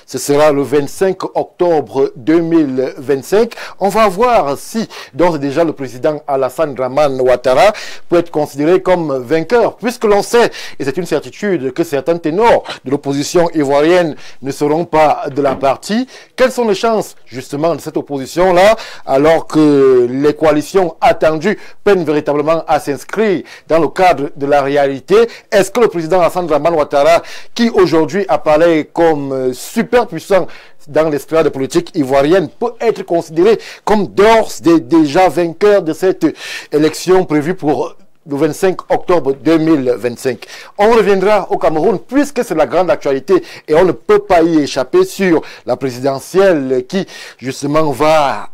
Ce sera le 25 octobre 2025. On va voir si d'ores et déjà le président Alassane Dramane Ouattara peut être considéré comme vainqueur, puisque l'on sait, et c'est une certitude, que certains ténors de l'opposition ivoirienne ne seront pas de la partie. Quelles sont les chances justement de cette opposition-là, alors que les coalitions attendues peinent véritablement à s'inscrire dans le cadre de la réalité? Est-ce que le président Alassane Dramane Ouattara, qui aujourd'hui apparaît comme super puissant dans l'estrade politique ivoirienne, peut être considéré comme d'ores et déjà vainqueur de cette élection prévue pour le 25 octobre 2025. On reviendra au Cameroun puisque c'est la grande actualité et on ne peut pas y échapper sur la présidentielle qui justement va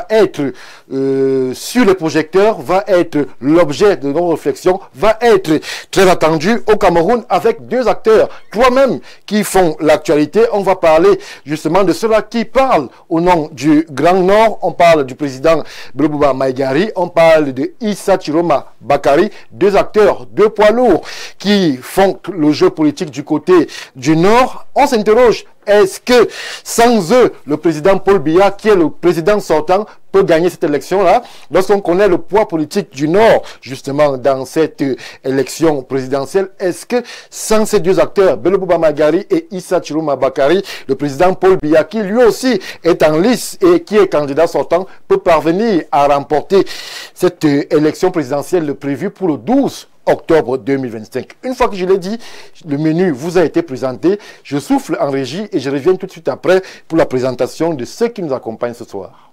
être sur le projecteur, va être l'objet de nos réflexions, va être très attendu au Cameroun avec deux acteurs, trois même, qui font l'actualité. On va parler justement de ceux-là qui parlent au nom du Grand Nord. On parle du président Belobouba Maïgari, on parle de Issa Chiroma Bakari, deux acteurs, deux poids lourds qui font le jeu politique du côté du Nord. On s'interroge, est-ce que sans eux, le président Paul Biya, qui est le président sortant, peut gagner cette élection-là? Lorsqu'on connaît le poids politique du Nord, justement, dans cette élection présidentielle, est-ce que sans ces deux acteurs, Belobouba Maïgari et Issa Chiroma Bakari, le président Paul Biya, qui lui aussi est en lice et qui est candidat sortant, peut parvenir à remporter cette élection présidentielle prévue pour le 12 octobre 2025. Une fois que je l'ai dit, le menu vous a été présenté. Je souffle en régie et je reviens tout de suite après pour la présentation de ceux qui nous accompagnent ce soir.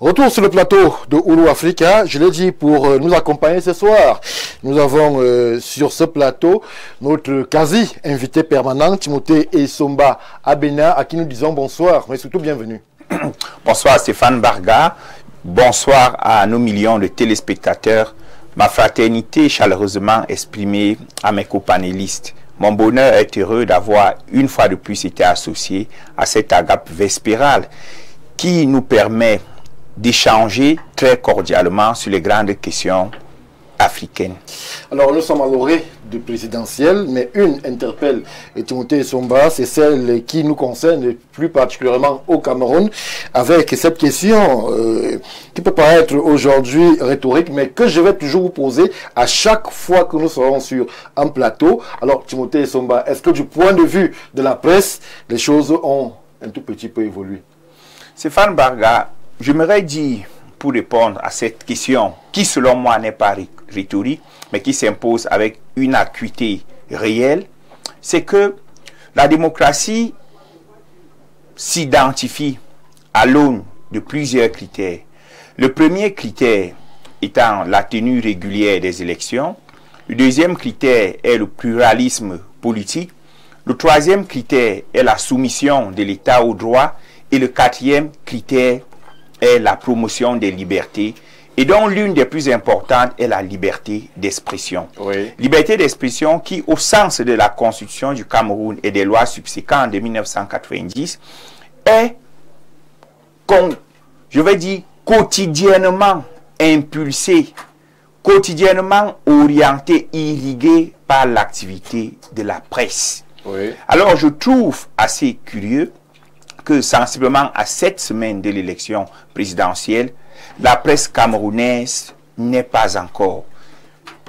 Retour sur le plateau de Oulu Africa, je l'ai dit, pour nous accompagner ce soir. Nous avons sur ce plateau notre quasi invité permanent, Timothée Essomba Abena, à qui nous disons bonsoir, mais surtout bienvenue. Bonsoir Stéphane Barga, bonsoir à nos millions de téléspectateurs. Ma fraternité chaleureusement exprimée à mes copanélistes. Mon bonheur est heureux d'avoir une fois de plus été associé à cette agape vespérale qui nous permet d'échanger très cordialement sur les grandes questions africaine. Alors, nous sommes à l'orée du présidentiel, mais une interpelle et Timothée Somba, c'est celle qui nous concerne plus particulièrement au Cameroun, avec cette question qui peut paraître aujourd'hui rhétorique, mais que je vais toujours vous poser à chaque fois que nous serons sur un plateau. Alors, Timothée Somba, est-ce que du point de vue de la presse, les choses ont un tout petit peu évolué? Stéphane Barga, j'aimerais dire, pour répondre à cette question, qui selon moi n'est pas rhétorique, mais qui s'impose avec une acuité réelle, c'est que la démocratie s'identifie à l'aune de plusieurs critères. Le premier critère étant la tenue régulière des élections, le deuxième critère est le pluralisme politique, le troisième critère est la soumission de l'État au droit et le quatrième critère est la promotion des libertés, et dont l'une des plus importantes est la liberté d'expression. Oui. Liberté d'expression qui, au sens de la Constitution du Cameroun et des lois subséquentes de 1990, est, je vais dire, quotidiennement impulsée, quotidiennement orientée, irriguée par l'activité de la presse. Oui. Alors, je trouve assez curieux que sensiblement à 7 semaines de l'élection présidentielle, la presse camerounaise n'ait pas encore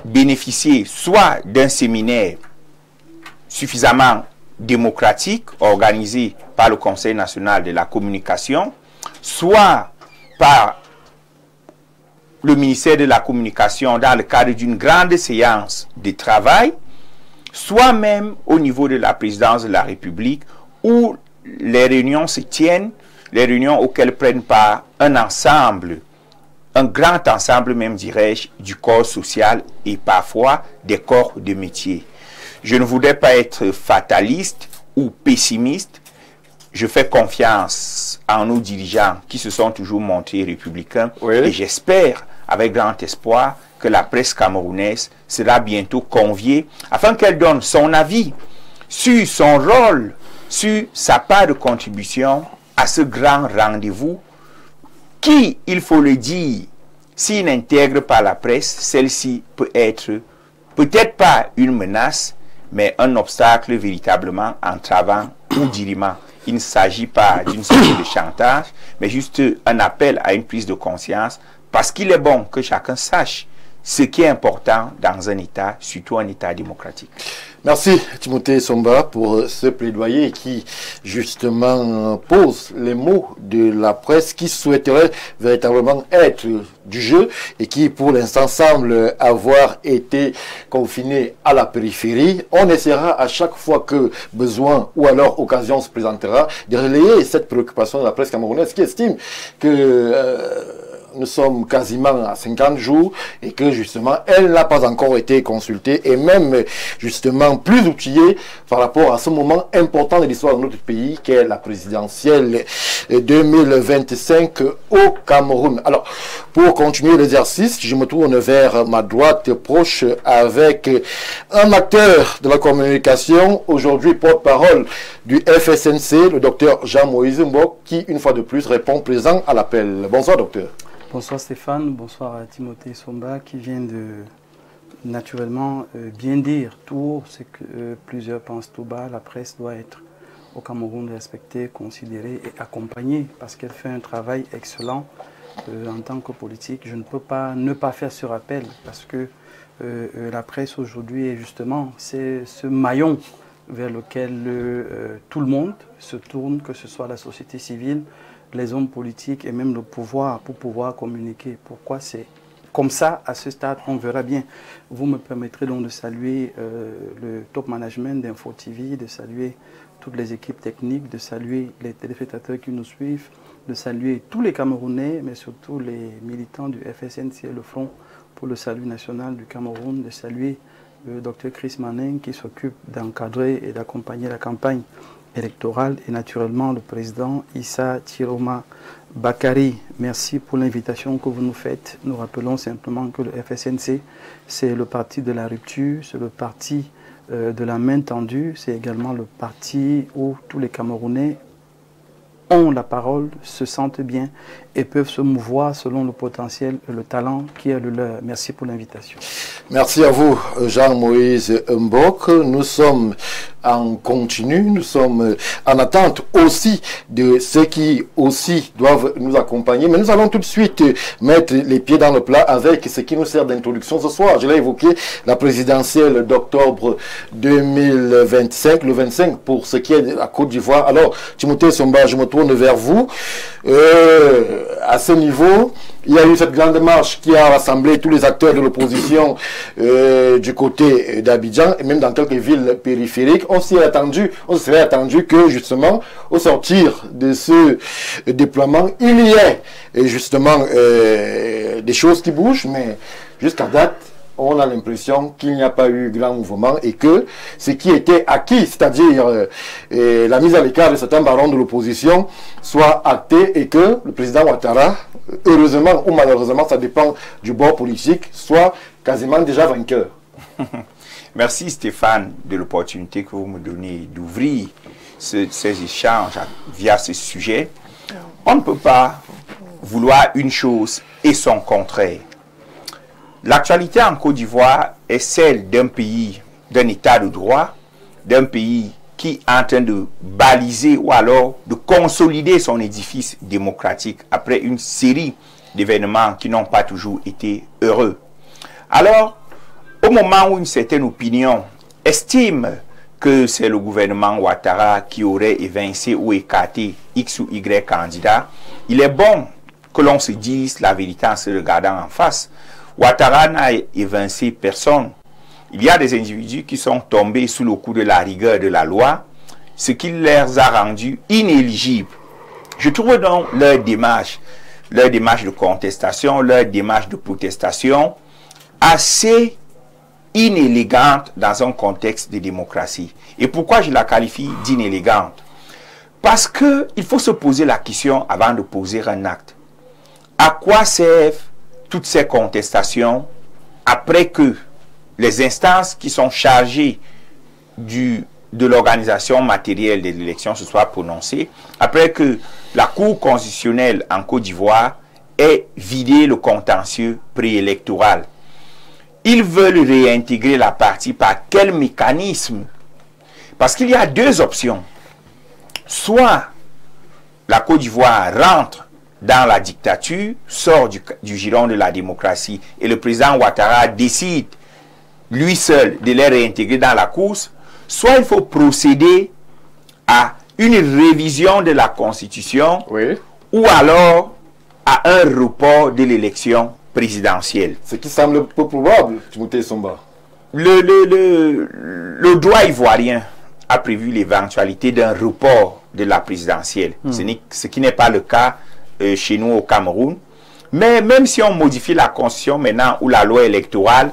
bénéficié soit d'un séminaire suffisamment démocratique organisé par le Conseil national de la communication, soit par le ministère de la Communication dans le cadre d'une grande séance de travail, soit même au niveau de la présidence de la République où les réunions se tiennent, les réunions auxquelles prennent part un ensemble, un grand ensemble même dirais-je, du corps social et parfois des corps de métier. Je ne voudrais pas être fataliste ou pessimiste. Je fais confiance en nos dirigeants qui se sont toujours montrés républicains. Oui. Et j'espère, avec grand espoir, que la presse camerounaise sera bientôt conviée afin qu'elle donne son avis sur son rôle, sur sa part de contribution à ce grand rendez-vous qui, il faut le dire, s'il n'intègre pas la presse, celle-ci peut être peut-être pas une menace, mais un obstacle véritablement entravant ou dirimant. Il ne s'agit pas d'une sorte de chantage, mais juste un appel à une prise de conscience, parce qu'il est bon que chacun sache ce qui est important dans un État, surtout un État démocratique. Merci Timothée Somba pour ce plaidoyer qui justement pose les mots de la presse qui souhaiterait véritablement être du jeu et qui pour l'instant semble avoir été confiné à la périphérie. On essaiera à chaque fois que besoin ou alors occasion se présentera de relayer cette préoccupation de la presse camerounaise qui estime que nous sommes quasiment à 50 jours et que justement elle n'a pas encore été consultée et même justement plus outillée par rapport à ce moment important de l'histoire de notre pays qu'est la présidentielle 2025 au Cameroun. Alors pour continuer l'exercice, je me tourne vers ma droite proche avec un acteur de la communication, aujourd'hui porte-parole du FSNC, le docteur Jean-Moïse Mbok, qui une fois de plus répond présent à l'appel. Bonsoir docteur. Bonsoir Stéphane, bonsoir à Timothée Somba qui vient de naturellement bien dire tout ce que plusieurs pensent tout bas. La presse doit être au Cameroun respectée, considérée et accompagnée parce qu'elle fait un travail excellent en tant que politique. Je ne peux pas ne pas faire ce rappel parce que la presse aujourd'hui est justement ce maillon vers lequel tout le monde se tourne, que ce soit la société civile, les hommes politiques et même le pouvoir pour pouvoir communiquer. Pourquoi c'est comme ça à ce stade? On verra bien. Vous me permettrez donc de saluer le top management d'Info TV, de saluer toutes les équipes techniques, de saluer les téléspectateurs qui nous suivent, de saluer tous les Camerounais, mais surtout les militants du FSNC, le Front pour le salut national du Cameroun, de saluer le docteur Chris Manning qui s'occupe d'encadrer et d'accompagner la campagne électorale et naturellement le président Issa Tiroma Bakari. Merci pour l'invitation que vous nous faites. Nous rappelons simplement que le FSNC, c'est le parti de la rupture, c'est le parti de la main tendue, c'est également le parti où tous les Camerounais ont la parole, se sentent bien et peuvent se mouvoir selon le potentiel et le talent qui est le leur. Merci pour l'invitation. Merci à vous, Jean-Moïse Mbok. Nous sommes en continu, nous sommes en attente aussi de ceux qui aussi doivent nous accompagner. Mais nous allons tout de suite mettre les pieds dans le plat avec ce qui nous sert d'introduction ce soir. Je l'ai évoqué, la présidentielle d'octobre 2025, le 25 pour ce qui est de la Côte d'Ivoire. Alors, Timothée Somba, je me tourne vers vous. À ce niveau, il y a eu cette grande marche qui a rassemblé tous les acteurs de l'opposition du côté d'Abidjan et même dans quelques villes périphériques. On serait attendu que justement, au sortir de ce déploiement, il y ait justement des choses qui bougent, mais jusqu'à date, on a l'impression qu'il n'y a pas eu grand mouvement et que ce qui était acquis, c'est-à-dire la mise à l'écart de certains barons de l'opposition, soit acté et que le président Ouattara, heureusement ou malheureusement, ça dépend du bord politique, soit quasiment déjà vainqueur. Merci Stéphane de l'opportunité que vous me donnez d'ouvrir ces échanges via ce sujet. On ne peut pas vouloir une chose et son contraire. L'actualité en Côte d'Ivoire est celle d'un pays, d'un état de droit, d'un pays qui est en train de baliser ou alors de consolider son édifice démocratique après une série d'événements qui n'ont pas toujours été heureux. Alors, au moment où une certaine opinion estime que c'est le gouvernement Ouattara qui aurait évincé ou écarté X ou Y candidat, il est bon que l'on se dise la vérité en se regardant en face. Ouattara n'a évincé personne. Il y a des individus qui sont tombés sous le coup de la rigueur de la loi, ce qui les a rendus inéligibles. Je trouve donc leur démarche de contestation, leur démarche de protestation assez inélégante dans un contexte de démocratie. Et pourquoi je la qualifie d'inélégante? Parce qu'il faut se poser la question avant de poser un acte. À quoi servent toutes ces contestations après que les instances qui sont chargées de l'organisation matérielle de l'élection se soient prononcées, après que la Cour constitutionnelle en Côte d'Ivoire ait vidé le contentieux préélectoral? Ils veulent réintégrer la partie par quel mécanisme? Parce qu'il y a deux options. Soit la Côte d'Ivoire rentre dans la dictature, sort du giron de la démocratie et le président Ouattara décide lui seul de les réintégrer dans la course, soit il faut procéder à une révision de la Constitution, oui, ou alors à un report de l'élection présidentielle. Ce qui semble peu probable, Timothée Somba. Le droit ivoirien a prévu l'éventualité d'un report de la présidentielle, ce qui n'est pas le cas chez nous au Cameroun. Mais même si on modifie la Constitution maintenant ou la loi électorale,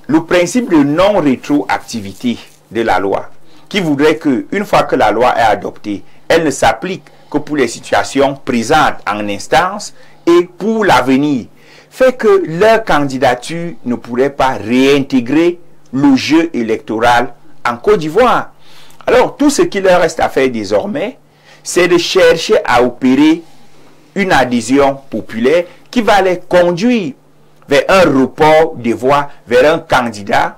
le principe de non-rétroactivité de la loi, qui voudrait qu'une fois que la loi est adoptée, elle ne s'applique que pour les situations présentes en instance et pour l'avenir, fait que leur candidature ne pourrait pas réintégrer le jeu électoral en Côte d'Ivoire. Alors, tout ce qui leur reste à faire désormais, c'est de chercher à opérer une adhésion populaire qui va les conduire vers un report des voix, vers un candidat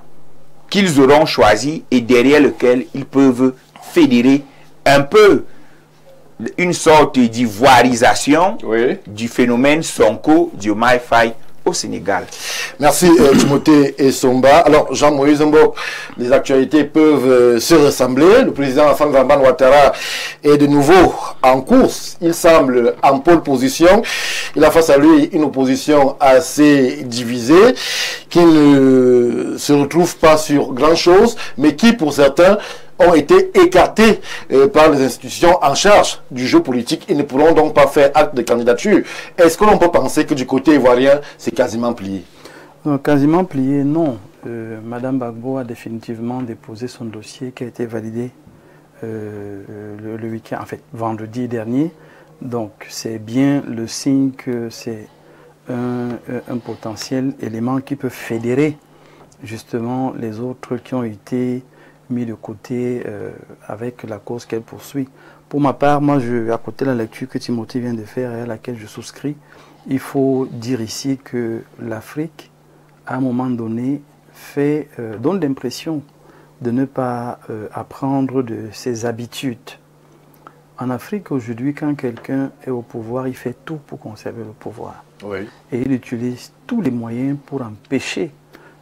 qu'ils auront choisi et derrière lequel ils peuvent fédérer un peu une sorte d'ivoirisation, oui, du phénomène Sonko, Diomaye Faye au Sénégal. Merci Timothée et Somba. Alors Jean-Moïse Mbok, les actualités peuvent se ressembler. Le président Alassane Dramane Ouattara est de nouveau en course. Il semble en pole position. Il a face à lui une opposition assez divisée qui ne se retrouve pas sur grand-chose, mais qui pour certains ont été écartés par les institutions en charge du jeu politique et ne pourront donc pas faire acte de candidature. Est-ce que l'on peut penser que du côté ivoirien, c'est quasiment plié? Quasiment plié, non. Madame Gbagbo a définitivement déposé son dossier qui a été validé le week-end, en fait, vendredi dernier. Donc, c'est bien le signe que c'est un potentiel élément qui peut fédérer justement les autres qui ont été mis de côté avec la cause qu'elle poursuit. Pour ma part, moi, à côté de la lecture que Timothée vient de faire et à laquelle je souscris, il faut dire ici que l'Afrique, à un moment donné, donne l'impression de ne pas apprendre de ses habitudes. En Afrique, aujourd'hui, quand quelqu'un est au pouvoir, il fait tout pour conserver le pouvoir. Oui. Et il utilise tous les moyens pour empêcher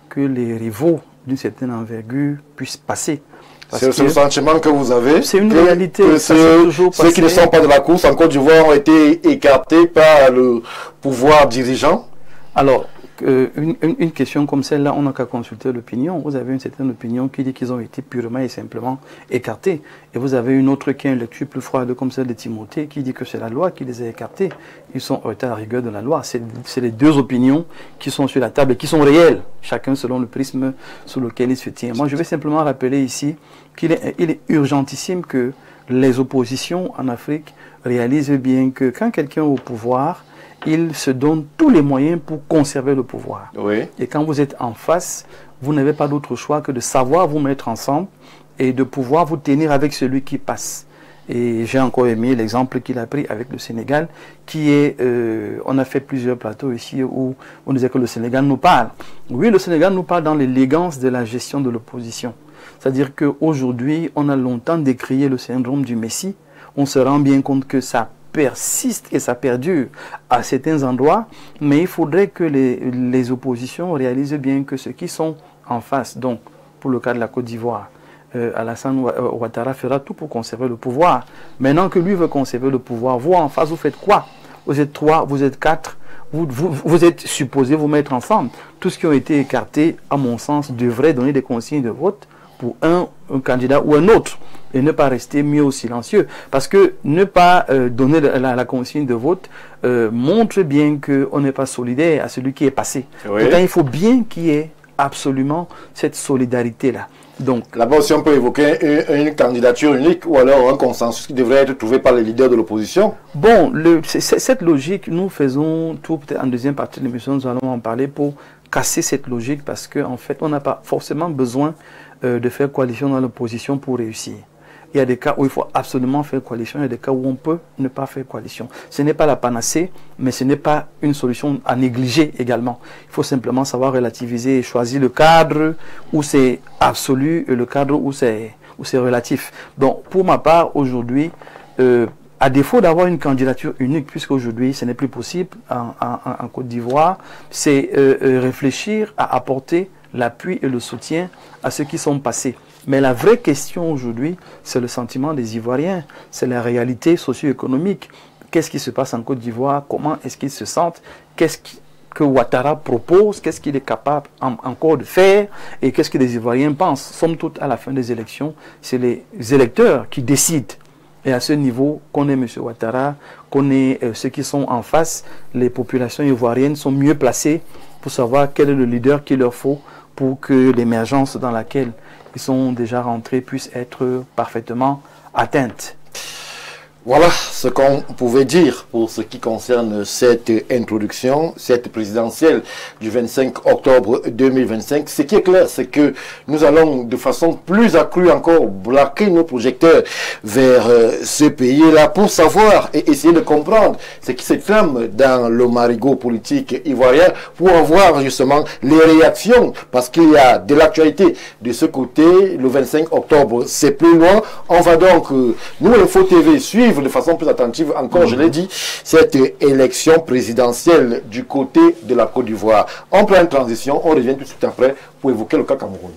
que les rivaux d'une certaine envergure puissent passer. C'est le sentiment que vous avez. C'est une réalité. Que ceux qui ne sont pas de la course en Côte d'Ivoire ont été écartés par le pouvoir dirigeant. Alors, une question comme celle-là, on n'a qu'à consulter l'opinion. Vous avez une certaine opinion qui dit qu'ils ont été purement et simplement écartés. Et vous avez une autre qui a une lecture plus froide comme celle de Timothée qui dit que c'est la loi qui les a écartés. Ils sont heurtés à la rigueur de la loi. C'est les deux opinions qui sont sur la table et qui sont réelles, chacun selon le prisme sur lequel il se tient. Moi, je vais simplement rappeler ici qu'il est urgentissime que les oppositions en Afrique réalisent bien que quand quelqu'un est au pouvoir, il se donne tous les moyens pour conserver le pouvoir. Oui. Et quand vous êtes en face, vous n'avez pas d'autre choix que de savoir vous mettre ensemble et de pouvoir vous tenir avec celui qui passe. Et j'ai encore aimé l'exemple qu'il a pris avec le Sénégal, qui est, on a fait plusieurs plateaux ici où on disait que le Sénégal nous parle. Oui, le Sénégal nous parle dans l'élégance de la gestion de l'opposition. C'est-à-dire qu'aujourd'hui, on a longtemps décrié le syndrome du Messie. On se rend bien compte que ça persiste et ça perdure à certains endroits, mais il faudrait que les oppositions réalisent bien que ceux qui sont en face, donc pour le cas de la Côte d'Ivoire, Alassane Ouattara fera tout pour conserver le pouvoir. Maintenant que lui veut conserver le pouvoir, vous en face, vous faites quoi? Vous êtes 3, vous êtes 4, vous êtes supposés vous mettre ensemble. Tous ceux qui ont été écartés, à mon sens, devraient donner des consignes de vote pour un candidat ou un autre et ne pas rester mieux au silencieux. Parce que ne pas donner la consigne de vote montre bien qu'on n'est pas solidaire à celui qui est passé. Oui. Pourtant, il faut bien qu'il y ait absolument cette solidarité-là. Donc, là-bas aussi, on peut évoquer une candidature unique ou alors un consensus qui devrait être trouvé par les leaders de l'opposition. Bon, cette logique, nous faisons tout, peut-être en deuxième partie de l'émission, nous allons en parler pour casser cette logique parce qu'en fait, on n'a pas forcément besoin de faire coalition dans l'opposition pour réussir. Il y a des cas où il faut absolument faire coalition, il y a des cas où on peut ne pas faire coalition. Ce n'est pas la panacée, mais ce n'est pas une solution à négliger également. Il faut simplement savoir relativiser et choisir le cadre où c'est absolu et le cadre où c'est relatif. Donc, pour ma part, aujourd'hui, à défaut d'avoir une candidature unique, puisqu'aujourd'hui ce n'est plus possible en Côte d'Ivoire, c'est réfléchir à apporter l'appui et le soutien à ceux qui sont passés. Mais la vraie question aujourd'hui, c'est le sentiment des Ivoiriens, c'est la réalité socio-économique. Qu'est-ce qui se passe en Côte d'Ivoire? Comment est-ce qu'ils se sentent? Qu'est-ce que Ouattara propose? Qu'est-ce qu'il est capable encore de faire? Et qu'est-ce que les Ivoiriens pensent? Somme toute, à la fin des élections, c'est les électeurs qui décident. Et à ce niveau, qu'on ait M. Ouattara, qu'on ait ceux qui sont en face, les populations ivoiriennes sont mieux placées pour savoir quel est le leader qu'il leur faut pour que l'émergence dans laquelle ils sont déjà rentrés puisse être parfaitement atteinte. Voilà ce qu'on pouvait dire pour ce qui concerne cette introduction, cette présidentielle du 25 octobre 2025. Ce qui est clair, c'est que nous allons de façon plus accrue encore braquer nos projecteurs vers ce pays-là pour savoir et essayer de comprendre ce qui se trame dans le marigot politique ivoirien pour avoir justement les réactions, parce qu'il y a de l'actualité de ce côté. Le 25 octobre, c'est plus loin. On va donc, nous, Info TV, suivre de façon plus attentive encore, je l'ai dit, cette élection présidentielle du côté de la Côte d'Ivoire. On prend une transition, on revient tout de suite après pour évoquer le cas Cameroun.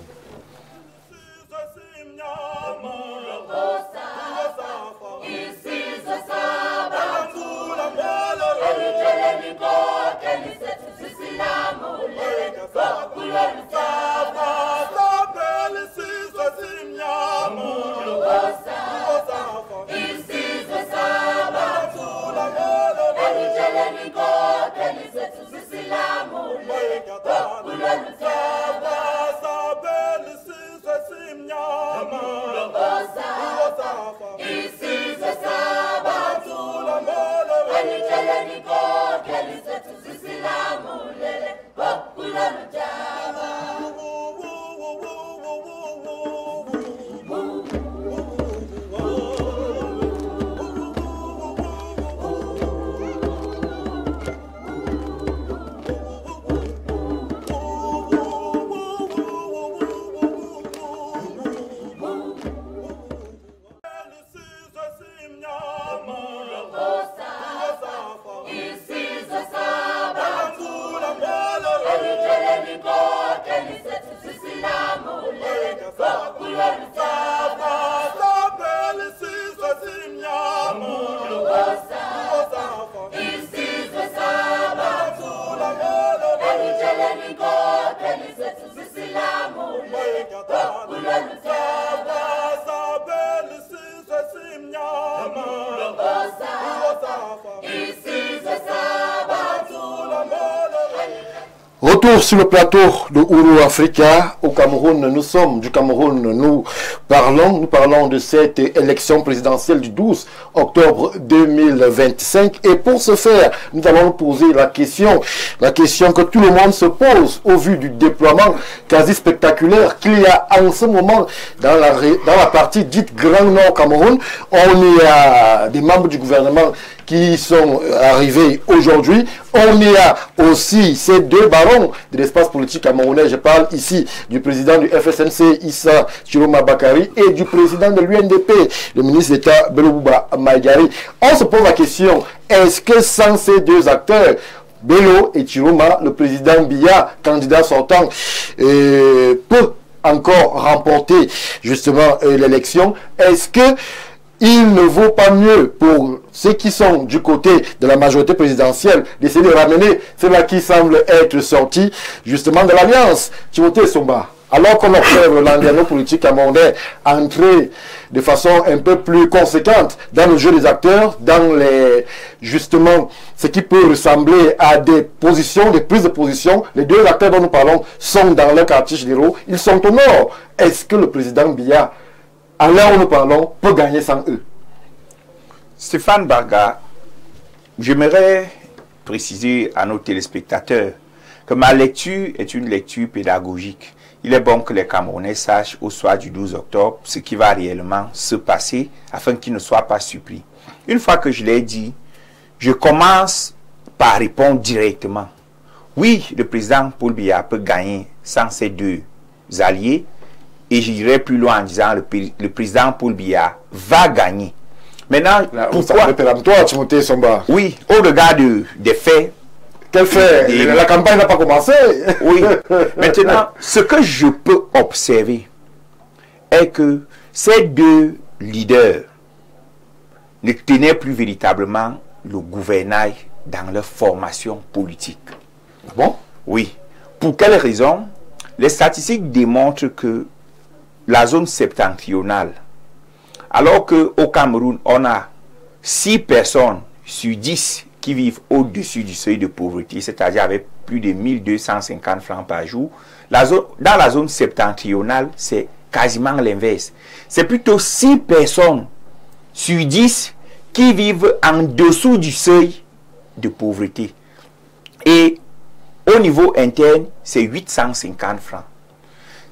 Retour sur le plateau de Ouro Africa au Cameroun. Nous sommes du Cameroun. Nous parlons de cette élection présidentielle du 12 octobre 2025. Et pour ce faire, nous allons nous poser la question que tout le monde se pose au vu du déploiement quasi spectaculaire qu'il y a en ce moment dans la partie dite Grand Nord Cameroun. On y a des membres du gouvernement qui sont arrivés aujourd'hui. On y a aussi ces deux barons de l'espace politique camerounais. Je parle ici du président du FSNC, Issa Chiroma Bakari, et du président de l'UNDP, le ministre d'État Belobouba Maïgari. On se pose la question, est-ce que sans ces deux acteurs, Bello et Chiroma, le président Biya, candidat sortant, peut encore remporter justement l'élection? Est-ce que il ne vaut pas mieux pour ceux qui sont du côté de la majorité présidentielle d'essayer de ramener ceux-là qui semblent être sortis justement de l'Alliance? Timothée Somba, alors qu'on observe l'engagement politique camerounais entrer de façon un peu plus conséquente dans le jeu des acteurs, dans justement ce qui peut ressembler à des positions, des prises de position. Les deux acteurs dont nous parlons sont dans leur quartier généraux, ils sont au nord. Est-ce que le président Biya, à l'heure où nous parlons, peut gagner sans eux? Stéphane Barga, j'aimerais préciser à nos téléspectateurs que ma lecture est une lecture pédagogique. Il est bon que les Camerounais sachent au soir du 12 octobre ce qui va réellement se passer afin qu'ils ne soient pas surpris. Une fois que je l'ai dit, je commence par répondre directement. Oui, le président Paul Biya peut gagner sans ses deux alliés. Et j'irai plus loin en disant le président Paul Biya va gagner. Maintenant, pourquoi? Toi, Timothée Somba. Oui, au regard des faits. Quel fait? La campagne n'a pas commencé. Oui. Maintenant, ce que je peux observer est que ces deux leaders ne tenaient plus véritablement le gouvernail dans leur formation politique. Bon? Oui. Pour quelle raison? Les statistiques démontrent que la zone septentrionale, alors qu'au Cameroun, on a 6 personnes sur 10 qui vivent au-dessus du seuil de pauvreté, c'est-à-dire avec plus de 1250 francs par jour, dans la zone septentrionale, c'est quasiment l'inverse. C'est plutôt 6 personnes sur 10 qui vivent en dessous du seuil de pauvreté. Et au niveau interne, c'est 850 francs.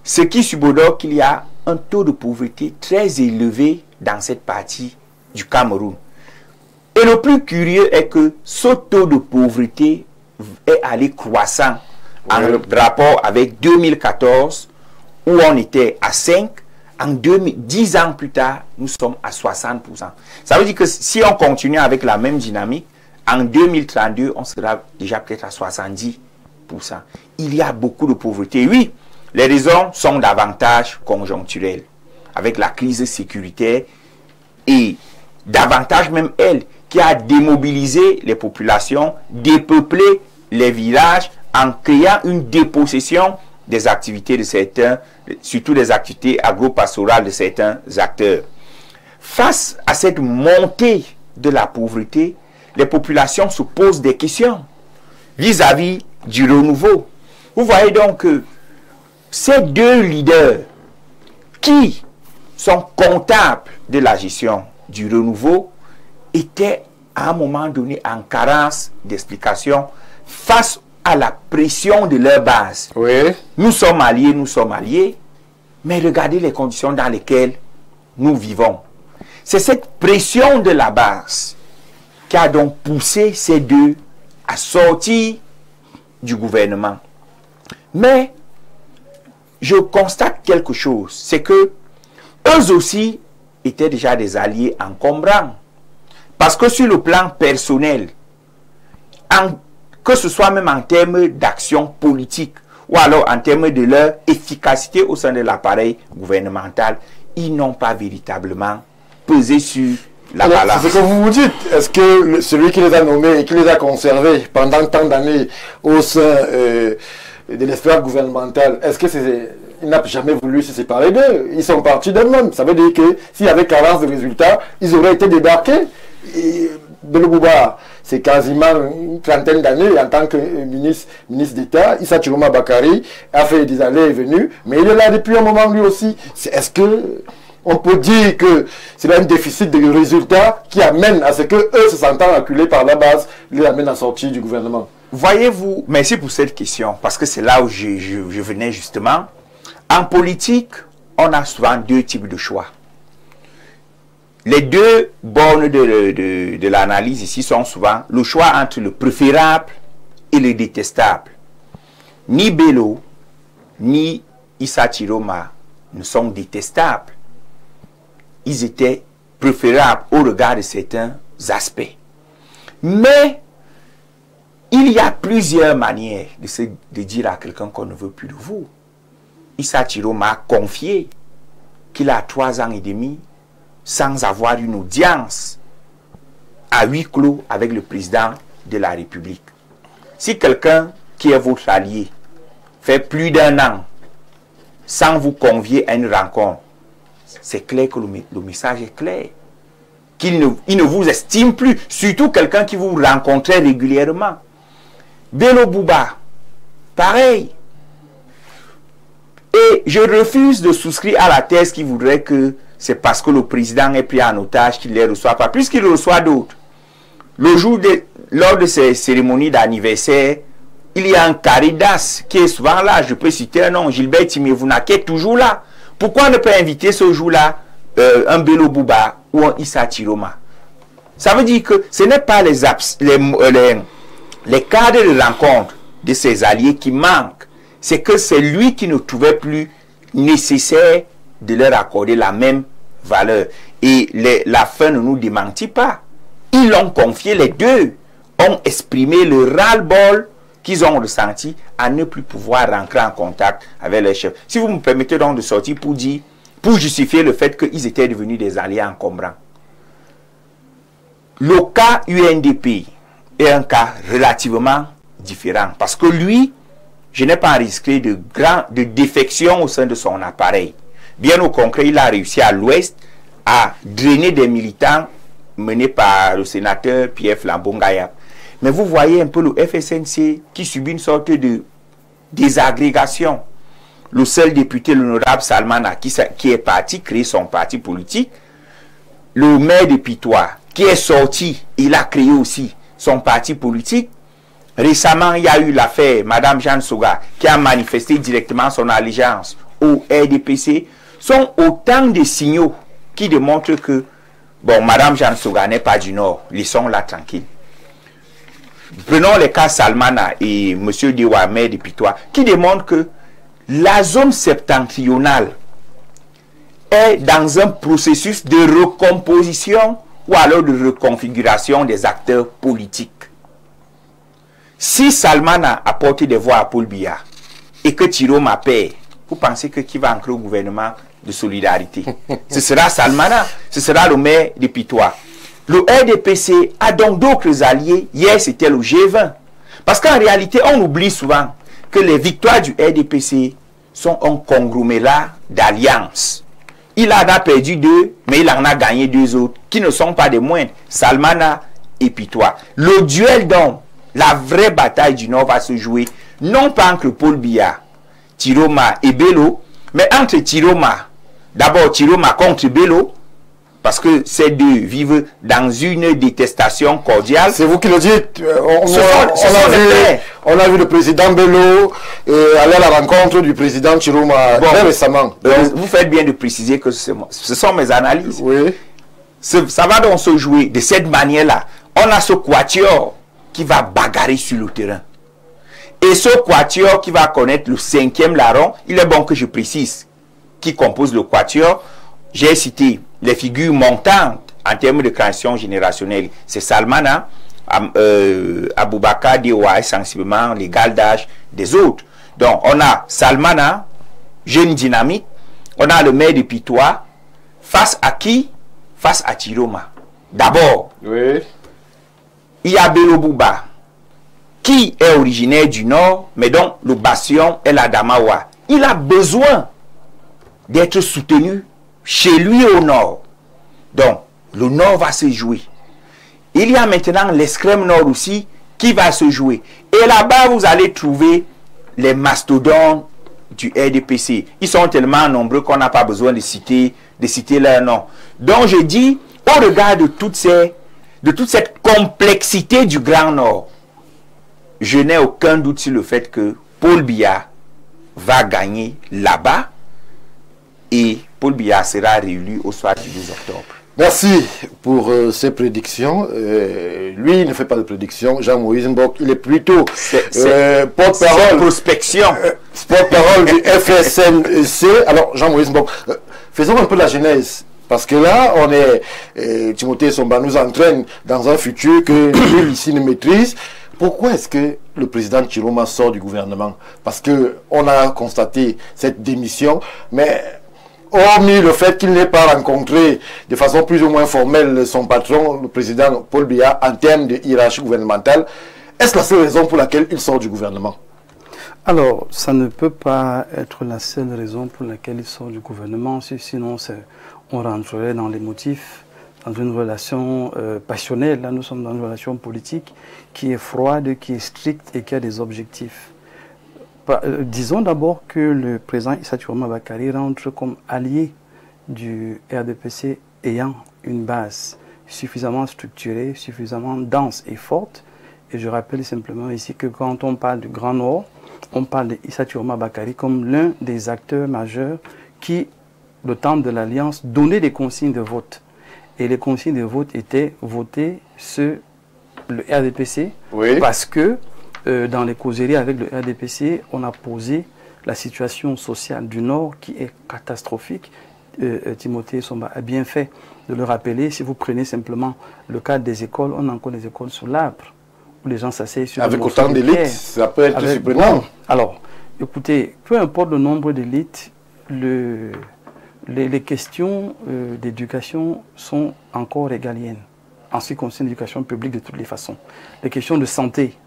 Ce qui subodore qu'il y a un taux de pauvreté très élevé dans cette partie du Cameroun. Et le plus curieux est que ce taux de pauvreté est allé croissant en rapport avec 2014 où on était à 5. En 10 ans plus tard, nous sommes à 60%. Ça veut dire que si on continue avec la même dynamique, en 2032, on sera déjà peut-être à 70%. Il y a beaucoup de pauvreté. Oui, les raisons sont davantage conjoncturelles, avec la crise sécuritaire et davantage même elle, qui a démobilisé les populations, dépeuplé les villages en créant une dépossession des activités de certains, surtout des activités agro-pastorales de certains acteurs. Face à cette montée de la pauvreté, les populations se posent des questions vis-à-vis du renouveau. Vous voyez donc que ces deux leaders qui sont comptables de la gestion du renouveau étaient à un moment donné en carence d'explications face à la pression de leur base. Oui. Nous sommes alliés, mais regardez les conditions dans lesquelles nous vivons. C'est cette pression de la base qui a donc poussé ces deux à sortir du gouvernement. Mais je constate quelque chose, c'est que eux aussi étaient déjà des alliés encombrants. Parce que sur le plan personnel, que ce soit même en termes d'action politique ou alors en termes de leur efficacité au sein de l'appareil gouvernemental, ils n'ont pas véritablement pesé sur la balance. C'est ce que vous vous dites. Est-ce que celui qui les a nommés et qui les a conservés pendant tant d'années au sein de l'espace gouvernemental, est-ce que il n'a jamais voulu se séparer d'eux? Ils sont partis d'eux-mêmes. Ça veut dire que s'il y avait carence de résultats, ils auraient été débarqués. Et Bello Bouba, c'est quasiment une trentaine d'années en tant que ministre d'État. Issa Chiroma Bakary a fait des allées et venues, mais il est là depuis un moment lui aussi. Est-ce que on peut dire que c'est un déficit de résultats qui amène à ce que eux se sentant acculés par la base, les amène à sortir du gouvernement? Voyez-vous, merci pour cette question, parce que c'est là où je venais justement. En politique, on a souvent deux types de choix. Les deux bornes de l'analyse ici sont souvent le choix entre le préférable et le détestable. Ni Bello, ni Issa Chiroma ne sont détestables. Ils étaient préférables au regard de certains aspects. Mais il y a plusieurs manières de dire à quelqu'un qu'on ne veut plus de vous. Issa Chiroma a confié qu'il a 3 ans et demi sans avoir une audience à huis clos avec le président de la République. Si quelqu'un qui est votre allié fait plus d'1 an sans vous convier à une rencontre, c'est clair que le message est clair. Qu'il ne vous estime plus, surtout quelqu'un qui vous rencontrait régulièrement. Bello Bouba, pareil. Et je refuse de souscrire à la thèse qui voudrait que c'est parce que le président est pris en otage qu'il ne les reçoit pas, puisqu'il reçoit d'autres. Lors de ces cérémonies d'anniversaire, il y a un Caridas qui est souvent là. Je peux citer un nom, Gilbert Timévouna, qui est toujours là. Pourquoi ne pas inviter ce jour-là un Bello Bouba ou un Issa Chiroma? Ça veut dire que ce n'est pas les cadres de rencontre de ses alliés qui manquent. C'est que c'est lui qui ne trouvait plus nécessaire de leur accorder la même valeur. Et la fin ne nous démentit pas. Ils l'ont confié, les deux ont exprimé le ras-le-bol qu'ils ont ressenti à ne plus pouvoir rentrer en contact avec les chefs. Si vous me permettez donc de sortir pour justifier le fait qu'ils étaient devenus des alliés encombrants. Le cas UNDP est un cas relativement différent parce que lui, je n'ai pas enregistré de défection au sein de son appareil. Bien au contraire, il a réussi à l'ouest à drainer des militants menés par le sénateur Pierre Flambon-Gayab. Mais vous voyez un peu le FSNC qui subit une sorte de désagrégation. Le seul député, l'honorable Salmana, qui est parti créer son parti politique, le maire de Pitois, qui est sorti, il a créé aussi son parti politique. Récemment, il y a eu l'affaire Madame Jeanne Soga, qui a manifesté directement son allégeance au RDPC. Sont autant de signaux qui démontrent que, bon, Madame Jeanne Soga n'est pas du Nord, laissons-la tranquille. Prenons les cas Salmana et M. Dewamé de Pitois, qui démontrent que la zone septentrionale est dans un processus de recomposition ou alors de reconfiguration des acteurs politiques. Si Salmana a porté des voix à Paul Biya et que Chiroma paie, vous pensez que qui va entrer au gouvernement de solidarité? Ce sera Salmana, ce sera le maire de Pitois. Le RDPC a donc d'autres alliés. Hier, c'était le G20. Parce qu'en réalité, on oublie souvent que les victoires du RDPC sont un conglomérat d'alliances. Il en a perdu 2, mais il en a gagné 2 autres, qui ne sont pas des moindres, Salmana et Pitois. Le duel donc, la vraie bataille du Nord va se jouer, non pas entre Paul Biya, Chiroma et Bello, mais entre Chiroma, d'abord Chiroma contre Bello, parce que ces deux vivent dans une détestation cordiale. C'est vous qui le dites. On a vu le président Bello aller à la rencontre du président Chiroma très récemment. Vous faites bien de préciser que ce sont mes analyses. Oui. Ça va donc se jouer de cette manière-là. On a ce quatuor qui va bagarrer sur le terrain. Et ce quatuor qui va connaître le 5e larron, il est bon que je précise qui compose le quatuor. J'ai cité les figures montantes en termes de création générationnelle. C'est Salmana, Aboubakar Dewa, sensiblement l'égal d'âge des autres. Donc, on a Salmana, jeune dynamique. On a le maire de Pitois. Face à qui? Face à Chiroma. D'abord, oui, il y a Bello Bouba, qui est originaire du Nord, mais dont le bastion est l'Adamawa. Il a besoin d'être soutenu chez lui au Nord. Donc, le Nord va se jouer. il y a maintenant l'extrême nord aussi qui va se jouer. Et là-bas, vous allez trouver les mastodontes du RDPC. Ils sont tellement nombreux qu'on n'a pas besoin de citer leur nom. Donc je dis, au regard de toute cette complexité du Grand Nord, je n'ai aucun doute sur le fait que Paul Biya va gagner là-bas et Paul Biya sera réélu au soir du 12 octobre. Merci pour ces prédictions. Lui, il ne fait pas de prédictions. Jean-Moïse Mbok, il est plutôt porte-parole. Prospection. Porte-parole du FSNC. Alors, Jean-Moïse Mbok, faisons un peu la genèse. Parce que là, on est, Timothée Somba nous entraîne dans un futur que lui ici ne maîtrise. Pourquoi est-ce que le président Chiroma sort du gouvernement? Parce que on a constaté cette démission, mais hormis le fait qu'il n'ait pas rencontré de façon plus ou moins formelle son patron, le président Paul Biya, en termes de hiérarchie gouvernementale, est-ce la seule raison pour laquelle il sort du gouvernement? Alors, ça ne peut pas être la seule raison pour laquelle il sort du gouvernement, sinon on rentrerait dans les motifs, dans une relation passionnelle. Là, nous sommes dans une relation politique qui est froide, qui est stricte et qui a des objectifs. Disons d'abord que le président Issa Chiroma Bakary rentre comme allié du RDPC ayant une base suffisamment structurée, suffisamment dense et forte. Et je rappelle simplement ici que quand on parle du Grand Nord, on parle d'Issa Chiroma Bakary comme l'un des acteurs majeurs qui, le temps de l'Alliance, donnait des consignes de vote. Et les consignes de vote étaient votées sur le RDPC, oui, parce que dans les causeries avec le RDPC, on a posé la situation sociale du Nord qui est catastrophique. Timothée Somba a bien fait de le rappeler. Si vous prenez simplement le cadre des écoles, on a encore des écoles sous l'arbre, où les gens s'asseyent sur avec autant d'élites, ça peut être surprenant. Bon, alors, écoutez, peu importe le nombre d'élites, les questions d'éducation sont encore régaliennes en ce qui concerne l'éducation publique de toutes les façons. Les questions de santé,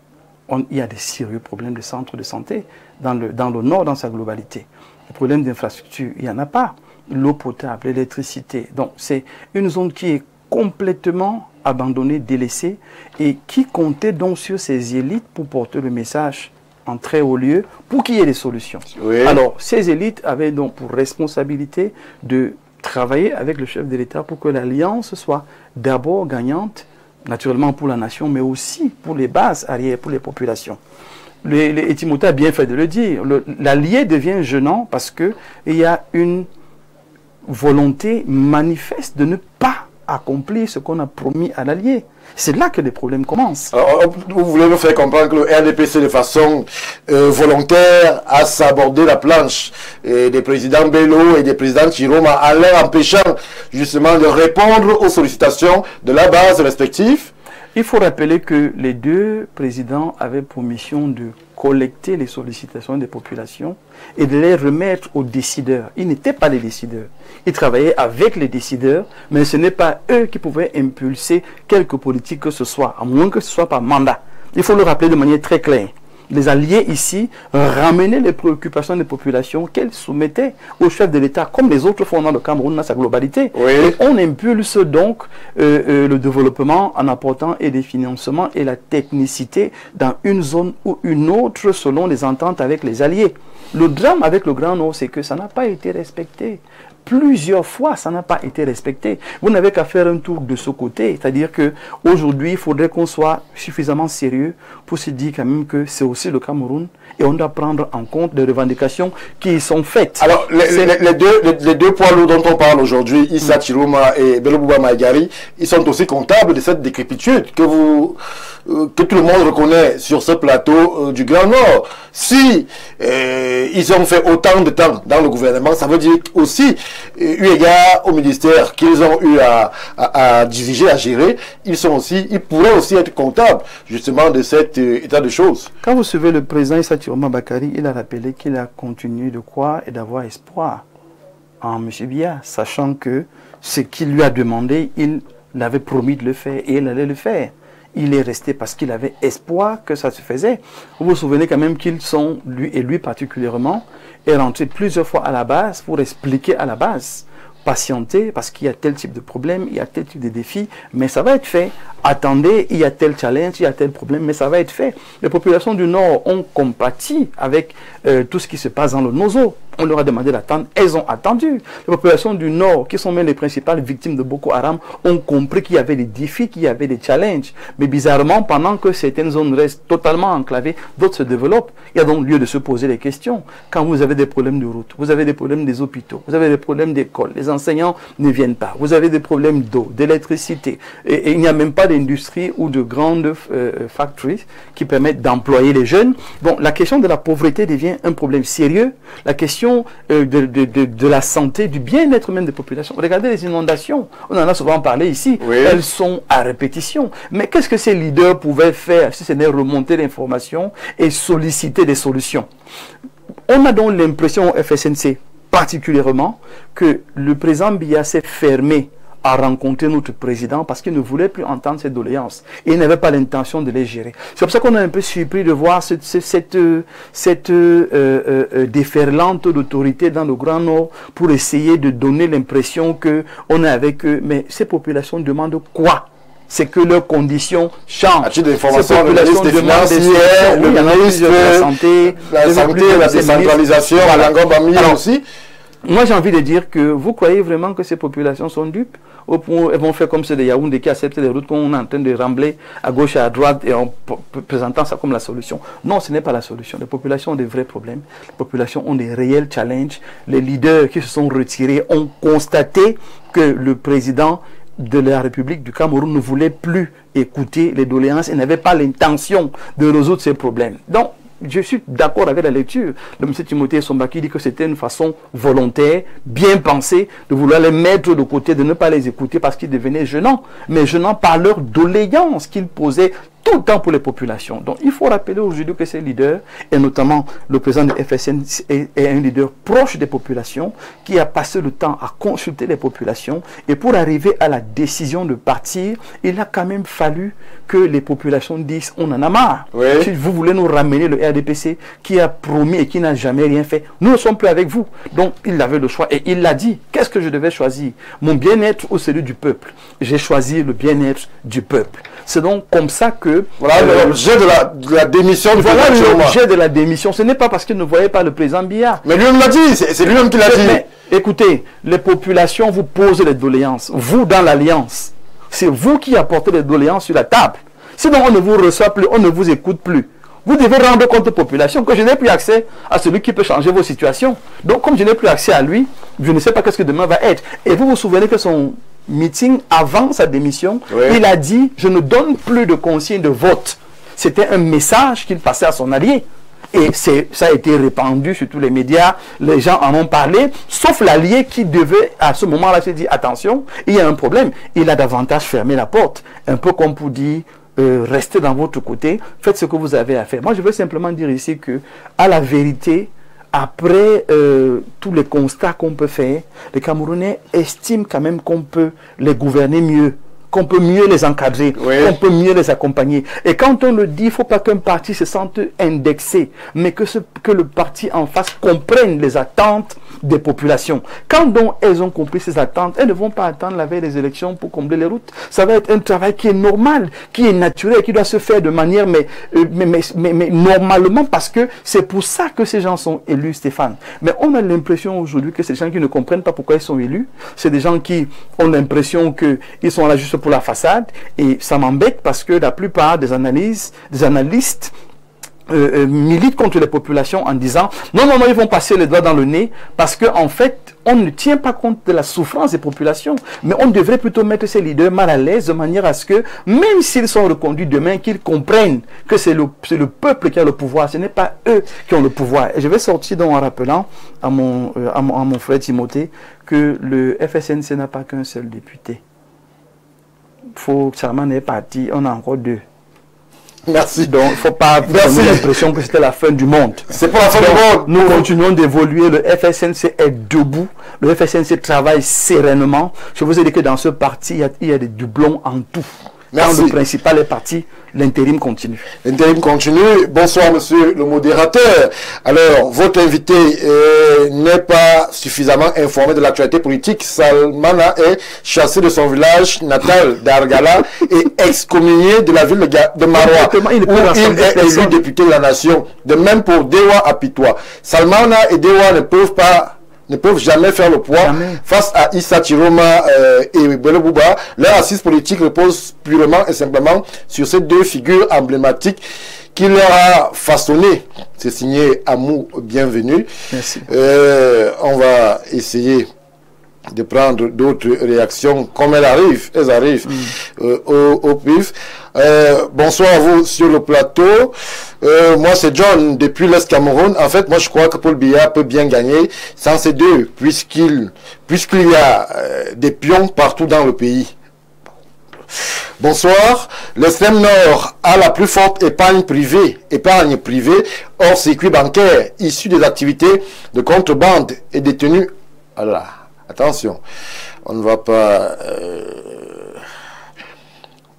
il y a des sérieux problèmes de centres de santé dans le Nord dans sa globalité. Les problèmes d'infrastructure, il n'y en a pas. L'eau potable, l'électricité. Donc c'est une zone qui est complètement abandonnée, délaissée et qui comptait donc sur ces élites pour porter le message en très haut lieu pour qu'il y ait des solutions. Oui. Alors, ces élites avaient donc pour responsabilité de travailler avec le chef de l'État pour que l'alliance soit d'abord gagnante, naturellement pour la nation, mais aussi pour les bases arrière, pour les populations. Et Timothée a bien fait de le dire. L'allié devient gênant parce qu'il y a une volonté manifeste de ne pas accomplir ce qu'on a promis à l'allié. C'est là que les problèmes commencent. Alors, vous voulez me faire comprendre que le RDPC, de façon volontaire, a sabordé la planche des présidents Bello et des présidents Chiroma en leur empêchant justement de répondre aux sollicitations de la base respective? Il faut rappeler que les deux présidents avaient pour mission de collecter les sollicitations des populations et de les remettre aux décideurs. Ils n'étaient pas les décideurs. Ils travaillaient avec les décideurs, mais ce n'est pas eux qui pouvaient impulser quelque politique que ce soit, à moins que ce soit par mandat. Il faut le rappeler de manière très claire. Les alliés ici ramenaient les préoccupations des populations qu'elles soumettaient au chef de l'État, comme les autres font dans le Cameroun dans sa globalité. Oui. Et on impulse donc le développement en apportant et des financements et la technicité dans une zone ou une autre selon les ententes avec les alliés. Le drame avec le Grand Nord, c'est que ça n'a pas été respecté. Plusieurs fois, ça n'a pas été respecté. Vous n'avez qu'à faire un tour de ce côté. C'est-à-dire qu'aujourd'hui, il faudrait qu'on soit suffisamment sérieux pour se dire quand même que c'est aussi le Cameroun et on doit prendre en compte les revendications qui y sont faites. Alors, les deux poids lourds dont on parle aujourd'hui, Issa Chiroma et Bello Bouba Maïgari, ils sont aussi comptables de cette décrépitude que tout le monde reconnaît sur ce plateau du Grand Nord. Si ils ont fait autant de temps dans le gouvernement, ça veut dire aussi, eu égard au ministère qu'ils ont eu à diriger, à gérer, ils pourraient aussi être comptables justement de cet état de choses. Quand vous suivez le président Issa Chiroma Bakary, il a rappelé qu'il a continué de croire et d'avoir espoir en M. Biya, sachant que ce qu'il lui a demandé, il l'avait promis de le faire et il allait le faire. Il est resté parce qu'il avait espoir que ça se faisait. Vous vous souvenez quand même qu'ils sont, lui particulièrement, est rentré plusieurs fois à la base pour expliquer à la base patienter parce qu'il y a tel type de problème, il y a tel type de défi, mais ça va être fait. Attendez, il y a tel challenge, il y a tel problème, mais ça va être fait. Les populations du Nord ont compati avec tout ce qui se passe dans le Nozo. On leur a demandé d'attendre, elles ont attendu. Les populations du Nord, qui sont même les principales victimes de Boko Haram, ont compris qu'il y avait des défis, qu'il y avait des challenges. Mais bizarrement, pendant que certaines zones restent totalement enclavées, d'autres se développent. Il y a donc lieu de se poser des questions. Quand vous avez des problèmes de route, vous avez des problèmes des hôpitaux, vous avez des problèmes d'école, les enseignants ne viennent pas, vous avez des problèmes d'eau, d'électricité, et il n'y a même pas d'industrie ou de grandes factories qui permettent d'employer les jeunes. Bon, la question de la pauvreté devient un problème sérieux. La question de la santé, du bien-être même des populations. Regardez les inondations, on en a souvent parlé ici, oui. Elles sont à répétition. Mais qu'est-ce que ces leaders pouvaient faire si ce n'est remonter l'information et solliciter des solutions? On a donc l'impression au FSNC particulièrement que le président Biya s'est fermé à rencontrer notre président parce qu'il ne voulait plus entendre ses doléances. Et il n'avait pas l'intention de les gérer. C'est pour ça qu'on est un peu surpris de voir cette déferlante d'autorité dans le Grand Nord pour essayer de donner l'impression qu'on est avec eux. Mais ces populations demandent quoi? C'est que leurs conditions changent. As-tu des informations? Ces populations demandent des solutions. Le ministre de la santé, la décentralisation, la Ngambami aussi. Moi, j'ai envie de dire que vous croyez vraiment que ces populations sont dupes? Au point où elles vont faire comme ceux de Yaoundé qui acceptent les routes qu'on est en train de rembler à gauche et à droite et en présentant ça comme la solution. Non, ce n'est pas la solution. Les populations ont des vrais problèmes. Les populations ont des réels challenges. Les leaders qui se sont retirés ont constaté que le président de la République du Cameroun ne voulait plus écouter les doléances et n'avait pas l'intention de résoudre ces problèmes. Donc, je suis d'accord avec la lecture de M. Timothée Somba qui dit que c'était une façon volontaire, bien pensée, de vouloir les mettre de côté, de ne pas les écouter parce qu'ils devenaient gênants, mais gênants par leur doléance qu'ils posaient tout le temps pour les populations. Donc il faut rappeler aujourd'hui que ces leaders, et notamment le président de FSN est un leader proche des populations, qui a passé le temps à consulter les populations, et pour arriver à la décision de partir, il a quand même fallu que les populations disent on en a marre. Oui. Si vous voulez nous ramener le RDPC qui a promis et qui n'a jamais rien fait, nous ne sommes plus avec vous. Donc il avait le choix et il l'a dit. Qu'est-ce que je devais choisir? Mon bien-être ou celui du peuple? J'ai choisi le bien-être du peuple. C'est donc comme ça que voilà l'objet de la démission du voilà l'objet de la démission. Ce n'est pas parce qu'il ne voyait pas le président Biya. Mais lui-même l'a dit, c'est lui-même qui l'a dit. Mais, écoutez, les populations vous posent les doléances. Vous, dans l'Alliance, c'est vous qui apportez les doléances sur la table. Sinon, on ne vous reçoit plus, on ne vous écoute plus. Vous devez rendre compte aux populations que je n'ai plus accès à celui qui peut changer vos situations. Donc, comme je n'ai plus accès à lui, je ne sais pas qu'est-ce que demain va être. Et vous vous souvenez que son meeting avant sa démission, oui. Il a dit « Je ne donne plus de consignes de vote ». C'était un message qu'il passait à son allié. Et ça a été répandu sur tous les médias, les gens en ont parlé, sauf l'allié qui devait à ce moment-là se dire « Attention, il y a un problème ». Il a davantage fermé la porte, un peu comme pour dire restez dans votre côté, faites ce que vous avez à faire. Moi, je veux simplement dire ici que, à la vérité, après tous les constats qu'on peut faire, les Camerounais estiment quand même qu'on peut les gouverner mieux, qu'on peut mieux les encadrer, oui. Qu'on peut mieux les accompagner. Et quand on le dit, il ne faut pas qu'un parti se sente indexé, mais que le parti en face comprenne les attentes des populations. Quand donc elles ont compris ces attentes, elles ne vont pas attendre la veille des élections pour combler les routes. Ça va être un travail qui est normal, qui est naturel, qui doit se faire de manière mais normalement, parce que c'est pour ça que ces gens sont élus, Stéphane. Mais on a l'impression aujourd'hui que ces gens qui ne comprennent pas pourquoi ils sont élus, c'est des gens qui ont l'impression qu'ils sont là juste pour la façade, et ça m'embête parce que la plupart des analystes militent contre les populations en disant non, ils vont passer les doigts dans le nez parce qu'en fait, on ne tient pas compte de la souffrance des populations, mais on devrait plutôt mettre ces leaders mal à l'aise de manière à ce que, même s'ils sont reconduits demain, qu'ils comprennent que c'est le peuple qui a le pouvoir, ce n'est pas eux qui ont le pouvoir. Et je vais sortir donc en rappelant à mon frère Timothée que le FSNC n'a pas qu'un seul député. Faut que Charman est parti, on a encore 2. Merci. Donc, il ne faut pas avoir l'impression que c'était la fin du monde. C'est pas la fin du monde. Nous continuons d'évoluer. Le FSNC est debout. Le FSNC travaille sereinement. Je vous ai dit que dans ce parti, il y a des doublons en tout. Merci. Quand le principal est parti, l'intérim continue. L'intérim continue. Bonsoir, monsieur le modérateur. Alors, votre invité n'est pas suffisamment informé de l'actualité politique. Salmana est chassé de son village natal d'Argala et excommunié de la ville de Maroua, où il est élu député de la nation. De même pour Dewa Apitois. Salmana et Dewa ne peuvent jamais faire le poids face à Issa Chiroma et Bello Bouba. Leur assise politique repose purement et simplement sur ces deux figures emblématiques qui leur a façonné. C'est signé Amou, bienvenue. Merci. On va essayer de prendre d'autres réactions comme elles arrivent au pif. Bonsoir à vous sur le plateau. Moi c'est John depuis l'Est Cameroun. En fait, moi je crois que Paul Biya peut bien gagner sans ces deux, puisqu'il y a des pions partout dans le pays. Bonsoir. L'extrême nord a la plus forte épargne privée hors circuit bancaire, issue des activités de contrebande et détenue. Alors, attention, on ne va pas...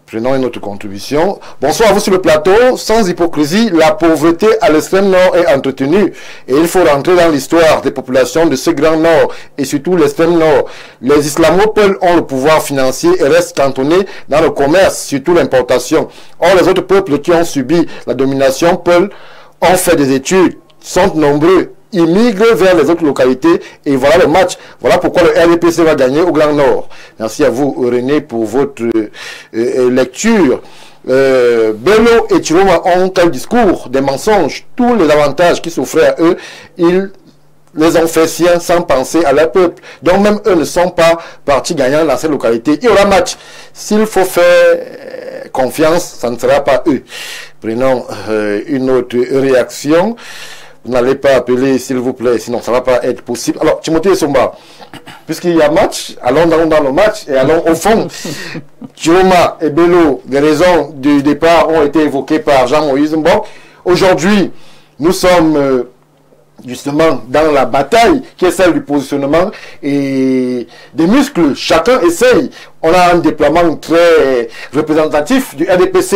Prenons une autre contribution. Bonsoir à vous sur le plateau. Sans hypocrisie, la pauvreté à l'extrême nord est entretenue. Et il faut rentrer dans l'histoire des populations de ce grand nord et surtout l'extrême nord. Les islamo-peuls ont le pouvoir financier et restent cantonnés dans le commerce, surtout l'importation. Or, les autres peuples qui ont subi la domination peul ont fait des études, sont nombreux, immigre vers les autres localités et voilà le match. Voilà pourquoi le RDPC va gagner au Grand Nord. Merci à vous René pour votre lecture. Bello et Chiroma ont quel discours, des mensonges, tous les avantages qui s'offraient à eux, ils les ont fait siens sans penser à leur peuple. Donc même eux ne sont pas partis gagnants dans cette localité. Il y aura match. S'il faut faire confiance, ça ne sera pas eux. Prenons une autre réaction. Vous n'allez pas appeler, s'il vous plaît, sinon ça ne va pas être possible. Alors, Timothée Somba, puisqu'il y a match, allons dans le match et allons au fond. Chiroma et Bello, les raisons du départ ont été évoquées par Jean-Moïse Mbok. Aujourd'hui, nous sommes justement dans la bataille qui est celle du positionnement et des muscles. Chacun essaye. On a un déploiement très représentatif du RDPC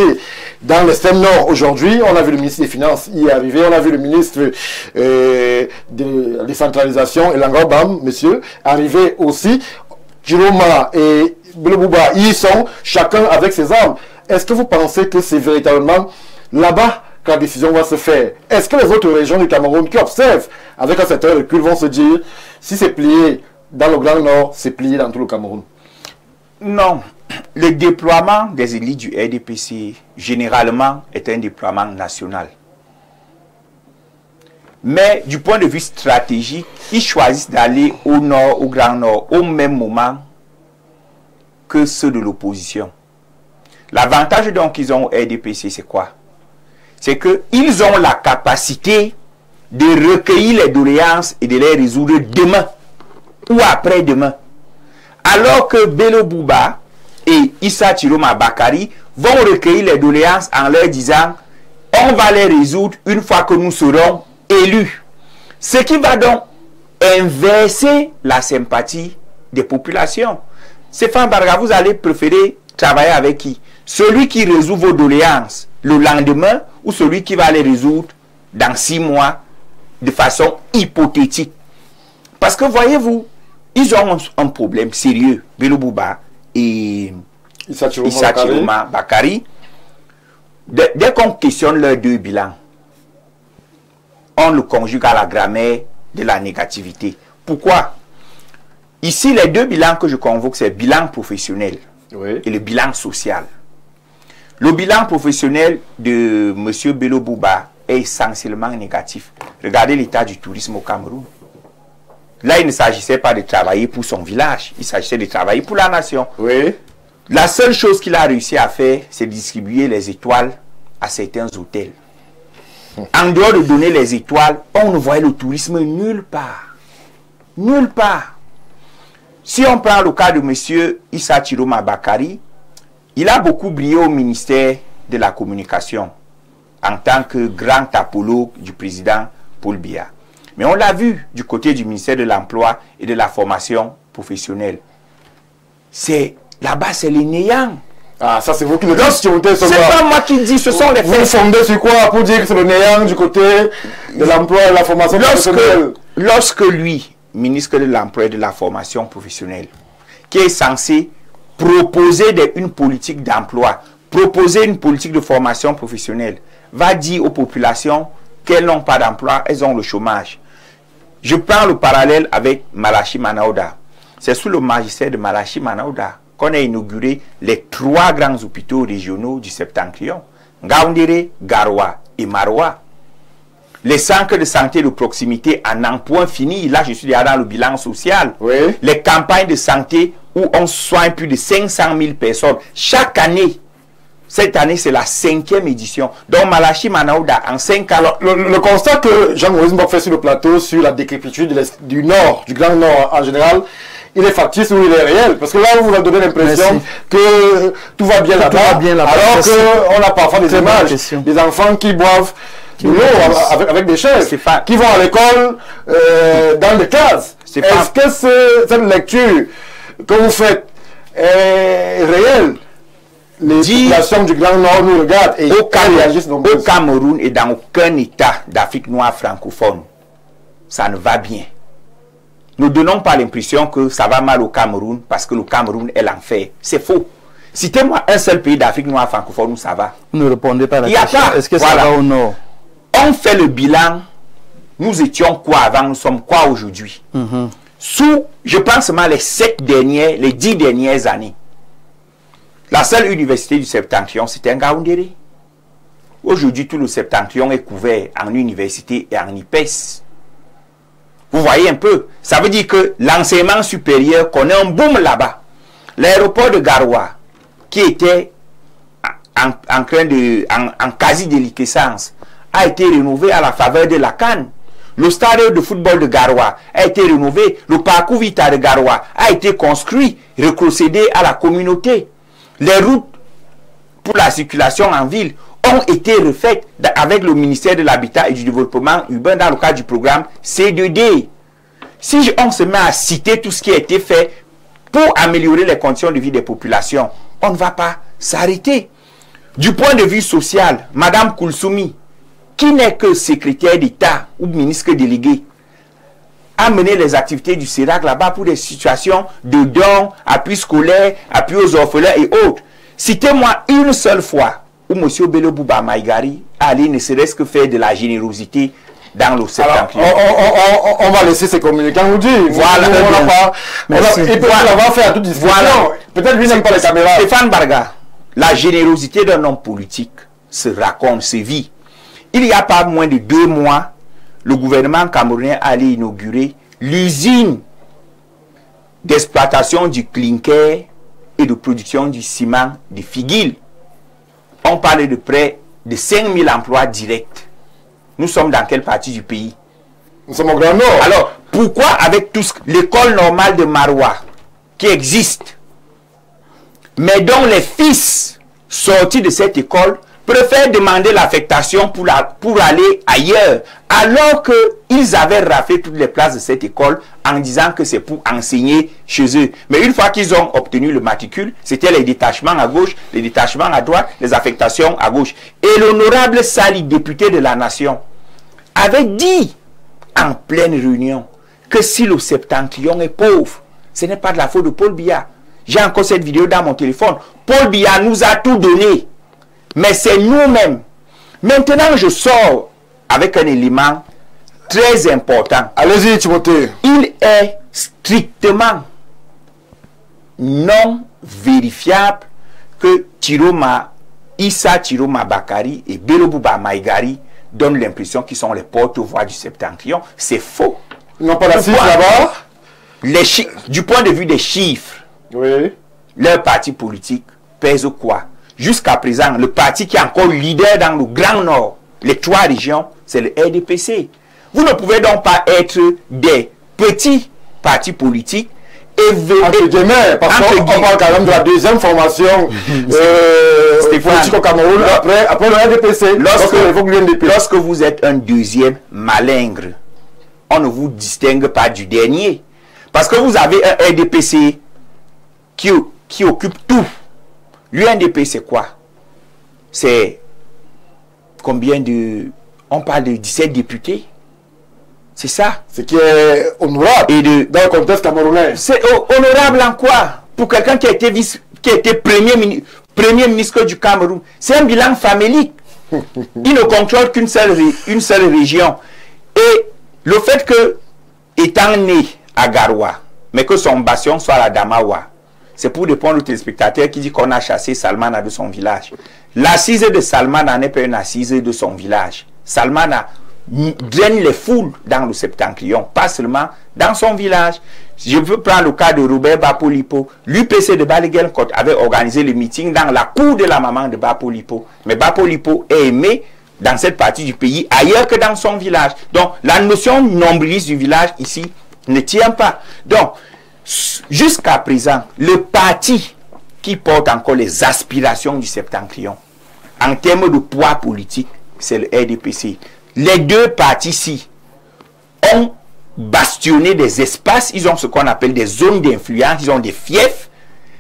dans l'extrême nord aujourd'hui. On a vu le ministre des Finances y arriver. On a vu le ministre de la décentralisation et l'Angobam, monsieur, arriver aussi. Chiroma et Belobouba y sont, chacun avec ses armes. Est-ce que vous pensez que c'est véritablement là-bas que la décision va se faire? Est-ce que les autres régions du Cameroun qui observent avec un certain recul vont se dire, si c'est plié dans le Grand Nord, c'est plié dans tout le Cameroun? Non. Le déploiement des élites du RDPC, généralement, est un déploiement national. Mais du point de vue stratégique, ils choisissent d'aller au nord, au Grand Nord, au même moment que ceux de l'opposition. L'avantage donc qu'ils ont au RDPC, c'est quoi? C'est qu'ils ont la capacité de recueillir les doléances et de les résoudre demain ou après-demain. Alors que Bello Bouba et Issa Chiroma Bakari vont recueillir les doléances en leur disant on va les résoudre une fois que nous serons élus. Ce qui va donc inverser la sympathie des populations. Stéphane Barga, vous allez préférer travailler avec qui? Celui qui résout vos doléances le lendemain ou celui qui va les résoudre dans 6 mois de façon hypothétique? Parce que voyez-vous, ils ont un problème sérieux, Bello Bouba et Issa Chiroma Bakari. Dès qu'on questionne leurs deux bilans, on le conjugue à la grammaire de la négativité. Pourquoi? Ici, les deux bilans que je convoque, c'est le bilan professionnel et le bilan social. Le bilan professionnel de M. Bello Bouba est essentiellement négatif. Regardez l'état du tourisme au Cameroun. Là, il ne s'agissait pas de travailler pour son village, il s'agissait de travailler pour la nation. La seule chose qu'il a réussi à faire, c'est distribuer les étoiles à certains hôtels. En dehors de donner les étoiles, on ne voyait le tourisme nulle part. Nulle part. Si on prend le cas de M. Issa Chiroma Bakari, il a beaucoup brillé au ministère de la Communication en tant que grand apologue du président Paul Biya. Mais on l'a vu du côté du ministère de l'Emploi et de la Formation professionnelle. Là-bas, c'est les néants. Ah, ça c'est vous qui le dites. C'est pas moi qui dis, ce sont les faits. Vous fondez sur quoi pour dire que c'est le néant du côté de l'emploi et de la formation professionnelle? Lorsque lui, ministre de l'Emploi et de la Formation professionnelle, qui est censé proposer une politique d'emploi, proposer une politique de formation professionnelle, va dire aux populations qu'elles n'ont pas d'emploi, elles ont le chômage. Je prends le parallèle avec Malachi Manaouda. C'est sous le magistère de Malachi Manaouda qu'on a inauguré les 3 grands hôpitaux régionaux du Septentrion, Ngaoundéré, Garoua et Maroua. Les centres de santé de proximité en un point fini. Là, je suis déjà dans le bilan social. Oui. Les campagnes de santé où on soigne plus de 500 000 personnes chaque année. Cette année, c'est la 5e édition. Donc, Malachi Manaouda, en 5 ans... Alors, le constat que Jean-Maurice Mbok fait sur le plateau, sur la décrépitude du Nord, du Grand Nord en général, il est factice ou il est réel? Parce que là, vous vous donnez l'impression que tout va bien là-bas, alors qu'on a parfois des images des enfants qui boivent de l'eau avec des chaises, qui vont à l'école dans des classes. Est-ce que cette lecture que vous faites est réelle? Les populations du Grand Nord nous regardent et réagissent nombreuses. Au Cameroun et dans aucun État d'Afrique noire francophone, ça ne va bien. Ne donnons pas l'impression que ça va mal au Cameroun parce que le Cameroun est l'enfer. C'est faux. Citez-moi un seul pays d'Afrique noire francophone où ça va. Vous ne répondez pas à la question. Est-ce que ça va au Nord? On fait le bilan. Nous étions quoi avant, nous sommes quoi aujourd'hui? Sous, je pense, les 10 dernières années, la seule université du Septentrion, c'était un Ngaoundéré. Aujourd'hui, tout le Septentrion est couvert en université et en IPES. Vous voyez un peu, ça veut dire que l'enseignement supérieur connaît un boom là-bas. L'aéroport de Garoua, qui était en quasi-déliquescence, a été rénové à la faveur de la CAN. Le stade de football de Garoua a été rénové. Le parcours Vita de Garoua a été construit, recrossé à la communauté. Les routes pour la circulation en ville ont été refaites avec le ministère de l'Habitat et du Développement urbain dans le cadre du programme C2D. Si on se met à citer tout ce qui a été fait pour améliorer les conditions de vie des populations, on ne va pas s'arrêter. Du point de vue social, Madame Koulsoumi, qui n'est que secrétaire d'État ou ministre délégué, a mené les activités du CERAC là-bas pour des situations de dons, appui scolaire, appui aux orphelins et autres. Citez-moi une seule fois où M. Bello Bouba Maïgari a allé ne serait-ce que faire de la générosité dans le Septentrion. On va laisser ces communicants nous dire. Voilà. Il peut l'avoir fait à toute discussion. Peut-être lui n'aime pas les caméras. Stéphane Barga, la générosité d'un homme politique se raconte, se vit. Il n'y a pas moins de 2 mois, le gouvernement camerounais allait inaugurer l'usine d'exploitation du clinker et de production du ciment de Figuil. On parlait de près de 5000 emplois directs. Nous sommes dans quelle partie du pays? Nous sommes au Grand Nord. Alors, pourquoi avec tout l'école normale de Maroua qui existe, mais dont les fils sortis de cette école préfèrent demander l'affectation pour aller ailleurs, alors qu'ils avaient raflé toutes les places de cette école en disant que c'est pour enseigner chez eux. Mais une fois qu'ils ont obtenu le matricule, c'était les détachements à gauche, les détachements à droite, les affectations à gauche. Et l'honorable Sali, député de la nation, avait dit en pleine réunion que si le Septentrion est pauvre, ce n'est pas de la faute de Paul Biya. J'ai encore cette vidéo dans mon téléphone. Paul Biya nous a tout donné. Mais c'est nous-mêmes. Maintenant, je sors avec un élément très important. Allez-y, Timothée. Il est strictement non vérifiable que Issa Tiroma Bakari et Bello Bouba Maïgari donnent l'impression qu'ils sont les porte-voix du Septentrion. C'est faux. Ils n'ont pas la cifre là-bas. Du point de vue des chiffres, oui, leur parti politique pèse quoi? Jusqu'à présent, le parti qui est encore leader dans le Grand Nord, les 3 régions, c'est le RDPC. Vous ne pouvez donc pas être des petits partis politiques et parce qu'on parle quand même de la deuxième formation politique au Cameroun après le RDPC. Lorsque vous êtes un deuxième malingre, on ne vous distingue pas du dernier. Parce que vous avez un RDPC qui occupe tout. L'UNDP, c'est quoi? C'est combien de... On parle de 17 députés. C'est ça. Ce qui est honorable dans le contexte camerounais. C'est honorable en quoi? Pour quelqu'un qui a été, premier ministre du Cameroun. C'est un bilan famélique. Il ne contrôle qu'une seule région. Et le fait que, étant né à Garoua, mais que son bastion soit à Damawa, c'est pour répondre aux téléspectateurs qui dit qu'on a chassé Salmana de son village. L'assise de Salmana n'est pas une assise de son village. Salmana draine les foules dans le septentrion, pas seulement dans son village. Je veux prendre le cas de Robert Bapolipo. L'UPC de Baligelkot avait organisé le meeting dans la cour de la maman de Bapolipo. Mais Bapolipo est aimé dans cette partie du pays ailleurs que dans son village. Donc, la notion nombriliste du village ici ne tient pas. Donc, jusqu'à présent, le parti qui porte encore les aspirations du septentrion, en termes de poids politique, c'est le RDPC. Les deux partis-ci ont bastionné des espaces, ils ont ce qu'on appelle des zones d'influence, ils ont des fiefs,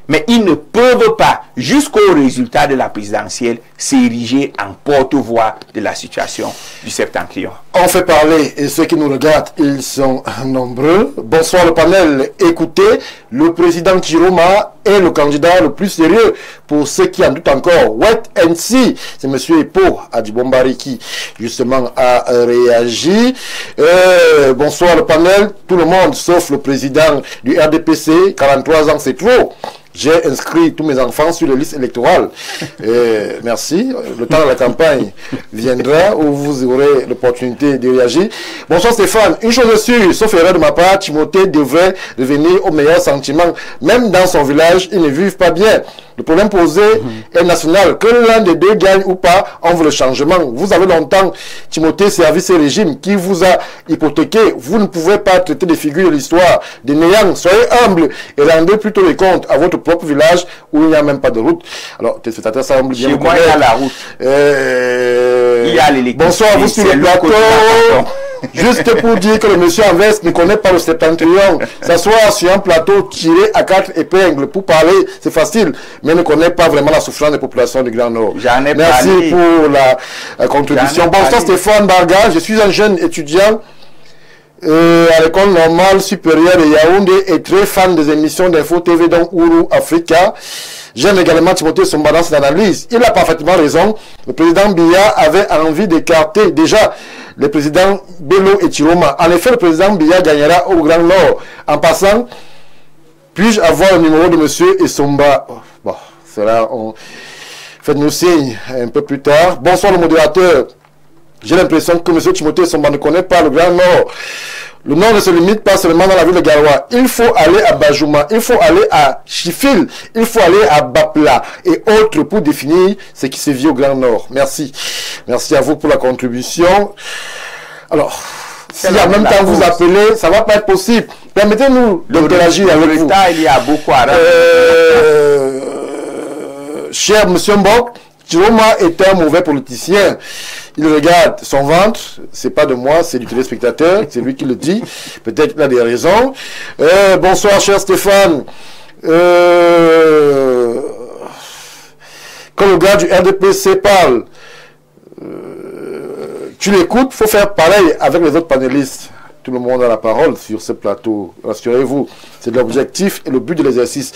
mais ils ne peuvent pas, jusqu'au résultat de la présidentielle, s'ériger en porte-voix de la situation du septentrion. On fait parler, et ceux qui nous regardent, ils sont nombreux. Bonsoir le panel. Écoutez, le président Chiroma est le candidat le plus sérieux pour ceux qui en doutent encore. Wait and see. C'est M. Epo Adjibombari qui, justement, a réagi. Bonsoir le panel. Tout le monde, sauf le président du RDPC. 43 ans, c'est trop. J'ai inscrit tous mes enfants sur les listes électorales. Merci. Le temps de la campagne viendra où vous aurez l'opportunité de réagir. Bonsoir Stéphane. Une chose est sûre, sauf erreur de ma part, Timothée devrait revenir au meilleur sentiment. Même dans son village, ils ne vivent pas bien. Le problème posé est national. Que l'un des deux gagne ou pas, on veut le changement. Vous avez longtemps, Timothée, servi ce régime qui vous a hypothéqué. Vous ne pouvez pas traiter des figures de l'histoire des néants. Soyez humble et rendez plutôt les comptes à votre propre village où il n'y a même pas de route. Alors, tes spectateurs semblent bien. Chez moi, il y a la route. Il y a l'électricité. Bonsoir, vous sur le plateau. Juste pour dire que le monsieur en veste ne connaît pas le septentrion. S'asseoir sur un plateau tiré à 4 épingles pour parler, c'est facile, mais ne connaît pas vraiment la souffrance des populations du Grand Nord. Merci pour la contribution. Bonsoir Stéphane Barga, je suis un jeune étudiant à l'école normale supérieure de Yaoundé et très fan des émissions d'Info TV dont Ouru Africa. J'aime également Timothée Somba dans cette analyse. Il a parfaitement raison. Le président Biya avait envie d'écarter déjà les présidents Bello et Chiroma. En effet, le président Biya gagnera au Grand Nord. En passant, puis-je avoir le numéro de monsieur Essomba? Bon, cela, faites-nous signe un peu plus tard. Bonsoir le modérateur. J'ai l'impression que monsieur Timothée Somba ne connaît pas le Grand Nord. Le Nord ne se limite pas seulement dans la ville de Garoua. Il faut aller à Bajouma, il faut aller à Chifil, il faut aller à Bapla et autres pour définir ce qui se vit au Grand Nord. Merci. Merci à vous pour la contribution. Alors, si en même temps vous appelez, ça ne va pas être possible. Permettez-nous d'interagir avec vous. Il y a beaucoup à cher monsieur Mbok, Chiroma est un mauvais politicien. Il regarde son ventre, c'est pas de moi, c'est du téléspectateur, c'est lui qui le dit. Peut-être qu'il a des raisons. Bonsoir, cher Stéphane. Quand le gars du RDPC parle, tu l'écoutes, il faut faire pareil avec les autres panélistes. Tout le monde a la parole sur ce plateau. Rassurez-vous, c'est l'objectif et le but de l'exercice.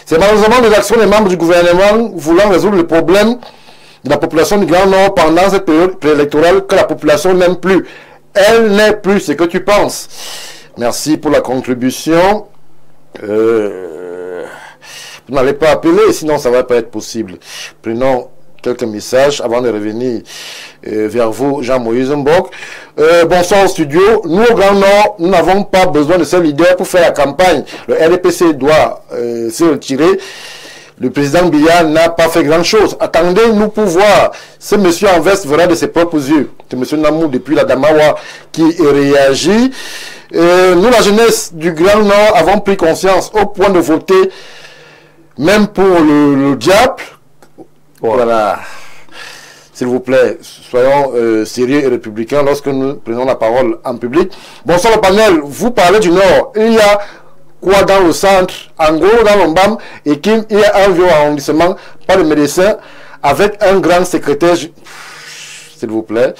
C'est malheureusement les actions des membres du gouvernement voulant résoudre le problème de la population du Grand Nord pendant cette période préélectorale que la population n'aime plus. Elle n'est plus ce que tu penses. Merci pour la contribution. Vous n'allez pas appeler, sinon ça ne va pas être possible. Prenons quelques messages avant de revenir vers vous, Jean-Moïse Mbok. Bonsoir au studio. Nous, au Grand Nord, nous n'avons pas besoin de ce leader pour faire la campagne. Le RDPC doit se retirer. Le président Biya n'a pas fait grand-chose. Attendez-nous pour voir. Ce monsieur en veste verra de ses propres yeux. C'est monsieur Namou depuis la Damawa qui réagit. Nous, la jeunesse du Grand Nord, avons pris conscience au point de voter même pour le diable. Voilà. S'il vous plaît, soyons sérieux et républicains lorsque nous prenons la parole en public. Bonsoir le panel. Vous parlez du Nord. Il y a quoi dans le centre, en gros dans l'Ombam, et qu'il y a un vieux arrondissement, pas de médecin, avec un grand secrétaire, s'il vous plaît.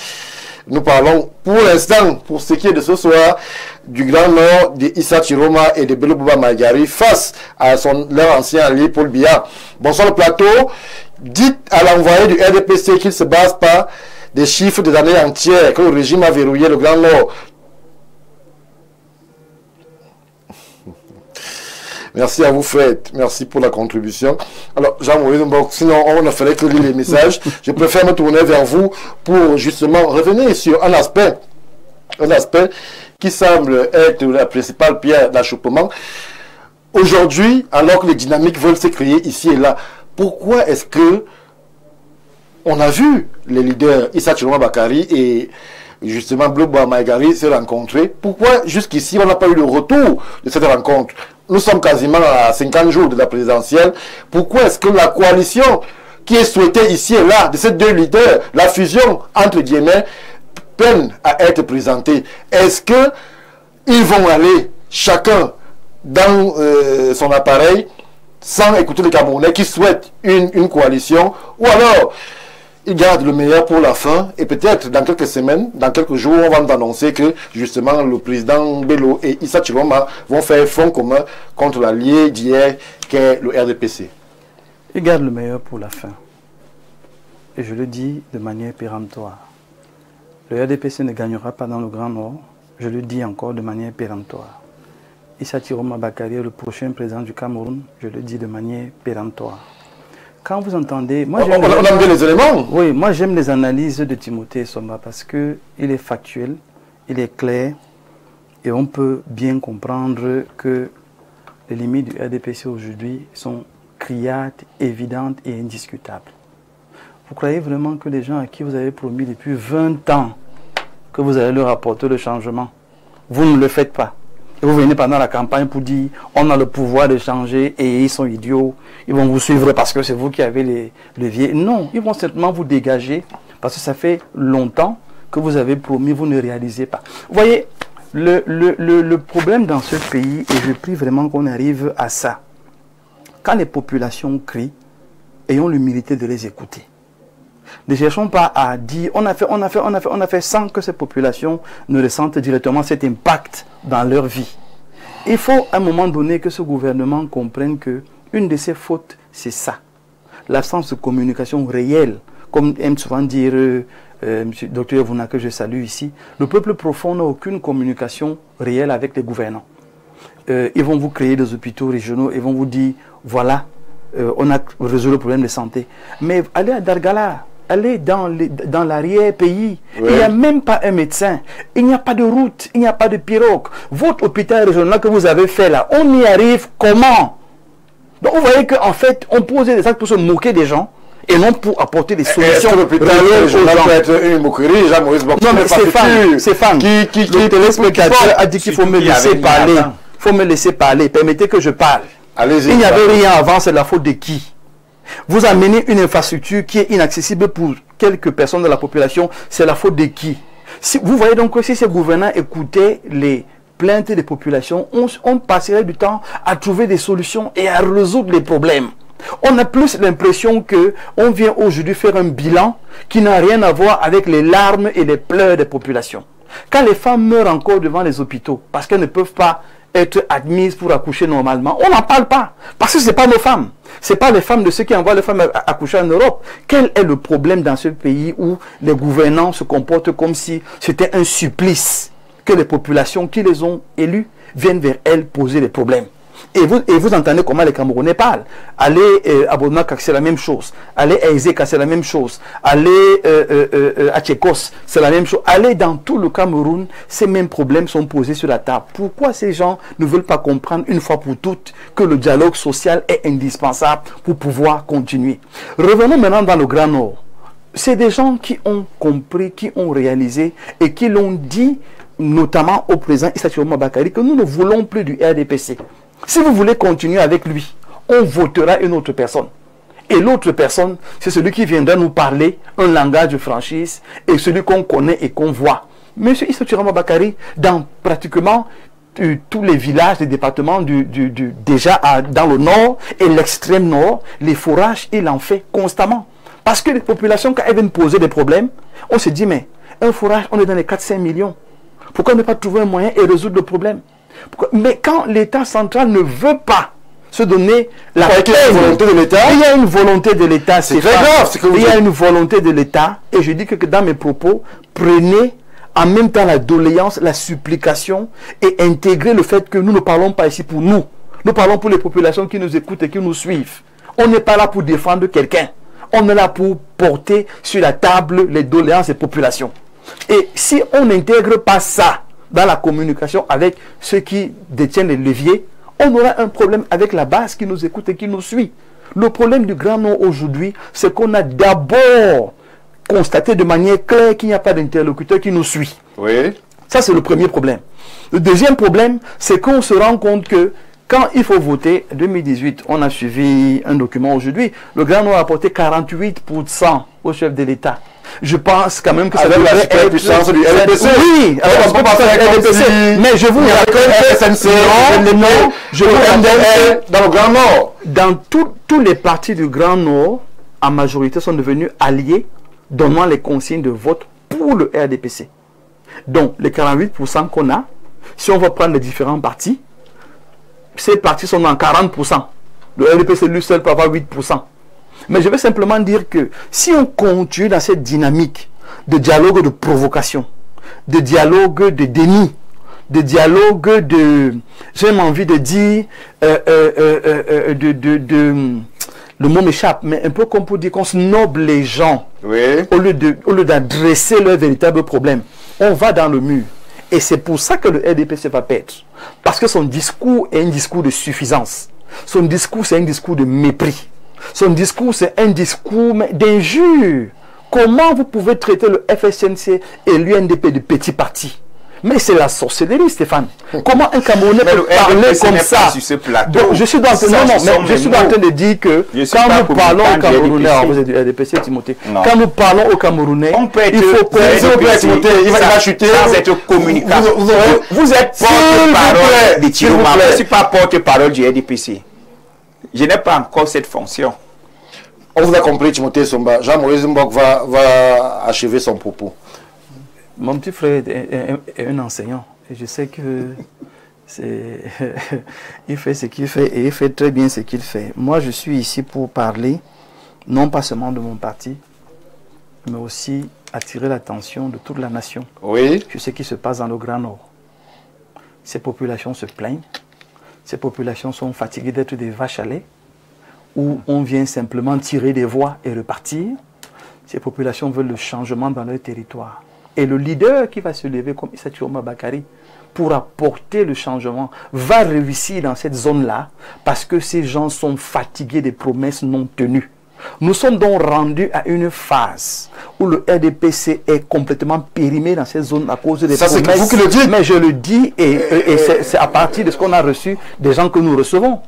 Nous parlons pour l'instant, pour ce qui est de ce soir, du Grand Nord, de Issa Chiroma et de Bello Bouba Maïgari face à leur ancien allié Paul Biya. Bonsoir le plateau. Dites à l'envoyé du RDPC qu'il ne se base pas des chiffres des années entières que le régime a verrouillé le Grand Nord. Merci à vous, Fred. Merci pour la contribution. Alors, Jean-Maurice, bon, sinon, on ne ferait que lire les messages. Je préfère me tourner vers vous pour justement revenir sur un aspect qui semble être la principale pierre d'achoppement. Aujourd'hui, alors que les dynamiques veulent se créer ici et là, pourquoi est-ce que on a vu les leaders Issa Chiroma Bakari et justement Bello Bouba Maïgari se rencontrer? Pourquoi jusqu'ici on n'a pas eu le retour de cette rencontre? Nous sommes quasiment à 50 jours de la présidentielle. Pourquoi est-ce que la coalition qui est souhaitée ici et là de ces deux leaders, la fusion entre guillemets, peine à être présentée? Est-ce que ils vont aller chacun dans son appareil sans écouter les Camerounais qui souhaitent une coalition, ou alors ils gardent le meilleur pour la fin et peut-être dans quelques semaines, dans quelques jours, on va nous annoncer que justement le président Bello et Issa Chiroma vont faire front commun contre l'allié d'hier qu'est le RDPC. Ils gardent le meilleur pour la fin. Et je le dis de manière péremptoire. Le RDPC ne gagnera pas dans le Grand Nord. Je le dis encore de manière péremptoire. Issa Chiroma Bakari est le prochain président du Cameroun. Je le dis de manière péremptoire. Quand vous entendez... Moi, on a bien les éléments. Oui, moi j'aime les analyses de Timothée Somba parce qu'il est factuel, il est clair et on peut bien comprendre que les limites du RDPC aujourd'hui sont criardes, évidentes et indiscutables. Vous croyez vraiment que les gens à qui vous avez promis depuis 20 ans que vous allez leur apporter le changement, vous ne le faites pas? Et vous venez pendant la campagne pour dire on a le pouvoir de changer et ils sont idiots, ils vont vous suivre parce que c'est vous qui avez les leviers. Non, ils vont certainement vous dégager parce que ça fait longtemps que vous avez promis, vous ne réalisez pas. Vous voyez, le problème dans ce pays, et je prie vraiment qu'on arrive à ça, quand les populations crient, ayons l'humilité de les écouter. Ne cherchons pas à dire on a fait sans que ces populations ne ressentent directement cet impact dans leur vie. Il faut à un moment donné que ce gouvernement comprenne que une de ses fautes, c'est ça. L'absence de communication réelle, comme aime souvent dire M. Dr Vouna, que je salue ici. Le peuple profond n'a aucune communication réelle avec les gouvernants. Ils vont vous créer des hôpitaux régionaux, ils vont vous dire voilà, on a résolu le problème de santé. Mais allez à Dargala, allez dans l'arrière-pays. Oui. Il n'y a même pas un médecin. Il n'y a pas de route. Il n'y a pas de pirogue. Votre hôpital régional que vous avez fait là, on y arrive comment? Donc vous voyez qu'en fait, on pose des actes pour se moquer des gens et non pour apporter des solutions. L'hôpital régional peut être une moquerie, Jean-Maurice Boxer. Non mais c'est fan. Le téléspectateur a dit qu'il faut me laisser parler. Il faut me laisser parler. Permettez que je parle. Il n'y avait rien avant, c'est la faute de qui? Vous amenez une infrastructure qui est inaccessible pour quelques personnes de la population, c'est la faute de qui? Vous voyez donc que si ces gouvernants écoutaient les plaintes des populations, on passerait du temps à trouver des solutions et à résoudre les problèmes. On a plus l'impression qu'on vient aujourd'hui faire un bilan qui n'a rien à voir avec les larmes et les pleurs des populations. Quand les femmes meurent encore devant les hôpitaux parce qu'elles ne peuvent pas être admises pour accoucher normalement, on n'en parle pas. Parce que ce n'est pas nos femmes. Ce n'est pas les femmes de ceux qui envoient les femmes accoucher en Europe. Quel est le problème dans ce pays où les gouvernants se comportent comme si c'était un supplice que les populations qui les ont élus viennent vers elles poser des problèmes? Et vous entendez comment les Camerounais parlent. Allez à Bonac, c'est la même chose. Allez à Ezeka, c'est la même chose. Allez à Tchékos, c'est la même chose. Allez dans tout le Cameroun, ces mêmes problèmes sont posés sur la table. Pourquoi ces gens ne veulent pas comprendre une fois pour toutes que le dialogue social est indispensable pour pouvoir continuer? Revenons maintenant dans le Grand Nord. C'est des gens qui ont compris, qui ont réalisé et qui l'ont dit, notamment au président Issa Chiroma Bakari, que nous ne voulons plus du RDPC. Si vous voulez continuer avec lui, on votera une autre personne. Et l'autre personne, c'est celui qui viendra nous parler un langage de franchise et celui qu'on connaît et qu'on voit. Monsieur Issa Chiroma Bakari, dans pratiquement tous les villages, les départements déjà dans le nord et l'extrême nord, les forages, il en fait constamment. Parce que les populations, quand elles viennent poser des problèmes, on se dit, mais un forage, on est dans les 4-5 millions. Pourquoi ne pas trouver un moyen et résoudre le problème? Mais quand l'État central ne veut pas se donner la volonté de l'État, il y a une volonté de l'État, c'est très grave. Il y a une volonté de l'État, et je dis que dans mes propos, prenez en même temps la doléance, la supplication, et intégrez le fait que nous ne parlons pas ici pour nous. Nous parlons pour les populations qui nous écoutent et qui nous suivent. On n'est pas là pour défendre quelqu'un. On est là pour porter sur la table les doléances des populations. Et si on n'intègre pas ça dans la communication avec ceux qui détiennent les leviers, on aura un problème avec la base qui nous écoute et qui nous suit. Le problème du Grand Nord aujourd'hui, c'est qu'on a d'abord constaté de manière claire qu'il n'y a pas d'interlocuteur qui nous suit. Oui. Ça, c'est le premier problème. Le deuxième problème, c'est qu'on se rend compte que quand il faut voter, 2018, on a suivi un document aujourd'hui, le Grand Nord a apporté 48% au chef de l'État. Je pense quand même que ça avec devrait la être puissance du RDPC. Oui, alors on pas faire RDPC. Mais je vous rappelle je vous rappelle dans le Grand Nord. Dans tous les partis du Grand Nord, en majorité, sont devenus alliés, donnant les consignes de vote pour le RDPC. Donc, les 48% qu'on a, si on va prendre les différents partis, ces partis sont dans 40%. Le RDPC lui seul peut avoir 8%. Mais je vais simplement dire que si on continue dans cette dynamique de dialogue de provocation, de dialogue de déni, de dialogue de, j'ai envie de dire, le mot m'échappe, mais un peu comme pour dire qu'on snobe les gens, oui, au lieu d'adresser leurs véritables problèmes, on va dans le mur. Et c'est pour ça que le RDPC va perdre. Parce que son discours est un discours de suffisance. Son discours, c'est un discours de mépris. Son discours, c'est un discours d'injure. Comment vous pouvez traiter le FSNC et l'UNDP de petits partis? Mais c'est la sorcellerie, Stéphane. Comment un Camerounais peut parler comme ça? Donc, je suis dans en train de dire que quand nous parlons aux Camerounais, vous êtes du RDPC, Timothée, quand nous parlons aux Camerounais, il faut Timothée, il va chuter sans être communicant. Vous êtes porte-parole de Tiroma. Je ne suis pas porte-parole du RDPC. Je n'ai pas encore cette fonction. On vous a compris, Timothée Somba. Jean-Maurice Mbok va achever son propos. Mon petit frère est un enseignant et je sais que il fait ce qu'il fait et il fait très bien ce qu'il fait. Moi, je suis ici pour parler, non pas seulement de mon parti, mais aussi attirer l'attention de toute la nation. Oui. Sur ce qui se passe dans le Grand Nord. Ces populations se plaignent, ces populations sont fatiguées d'être des vaches à lait, où on vient simplement tirer des voix et repartir. Ces populations veulent le changement dans leur territoire. Et le leader qui va se lever comme Issa Thioma Bakary pour apporter le changement va réussir dans cette zone-là parce que ces gens sont fatigués des promesses non tenues. Nous sommes donc rendus à une phase où le RDPC est complètement périmé dans cette zone à cause des promesses. C'est vous qui le dites. Mais je le dis et c'est à partir de ce qu'on a reçu des gens que nous recevons.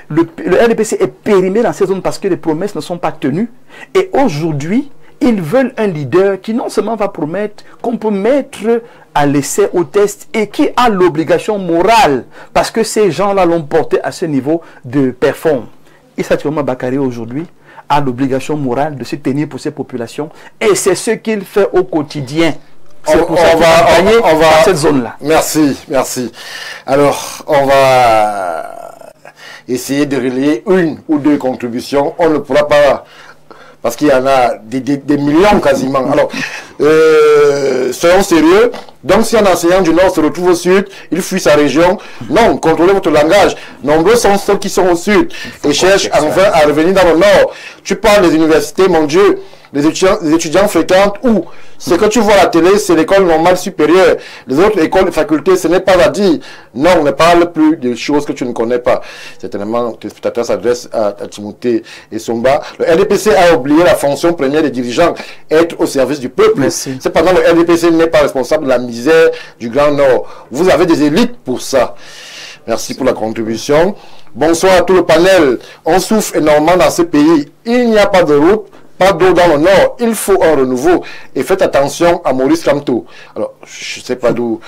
Le RDPC est périmé dans cette zone parce que les promesses ne sont pas tenues. Et aujourd'hui, ils veulent un leader qui non seulement va promettre qu'on peut mettre à l'essai, au test et qui a l'obligation morale parce que ces gens-là l'ont porté à ce niveau de performance. Issa Thioma Bakary aujourd'hui a l'obligation morale de se tenir pour ces populations et c'est ce qu'il fait au quotidien. C'est pour ça qu'on va gagner dans cette zone-là. Merci, merci. Alors, on va essayer de relayer une ou deux contributions. On ne pourra pas... Parce qu'il y en a des millions quasiment. Alors, soyons sérieux. Donc, si un enseignant du Nord se retrouve au Sud, il fuit sa région. Non, contrôlez votre langage. Nombreux sont ceux qui sont au Sud et cherchent enfin à revenir dans le Nord. Tu parles des universités, mon Dieu. Les étudiants fréquentent où? Ce que tu vois à la télé, c'est l'école normale supérieure. Les autres écoles et facultés, ce n'est pas à dire. Non, ne parle plus de choses que tu ne connais pas. Certainement, tes spectateurs s'adressent à Timothée et Somba. Le RDPC a oublié la fonction première des dirigeants, être au service du peuple. Cependant, le RDPC n'est pas responsable de la misère du Grand Nord. Vous avez des élites pour ça. Merci pour la contribution. Bonsoir à tout le panel. On souffre énormément dans ce pays. Il n'y a pas de route. pas d'eau dans le nord. Il faut un renouveau. Et faites attention à Maurice Kamto. Alors, je ne sais pas d'où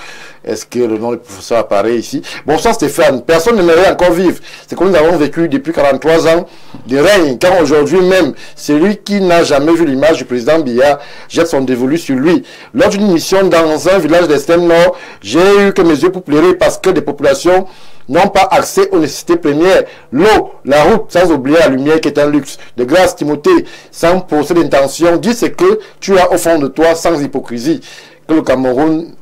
est-ce que le nom du professeur apparaît ici. Bonsoir Stéphane. Personne n'aimerait encore vivre. C'est que nous avons vécu depuis 43 ans de règne. Car aujourd'hui même, celui qui n'a jamais vu l'image du président Biya jette son dévolu sur lui. Lors d'une mission dans un village d'Extrême Nord, j'ai eu que mes yeux pour pleurer parce que des populations n'ont pas accès aux nécessités premières, l'eau, la route, sans oublier la lumière qui est un luxe. De grâce, Timothée, sans procès d'intention, dis ce que tu as au fond de toi, sans hypocrisie. Que le Cameroun...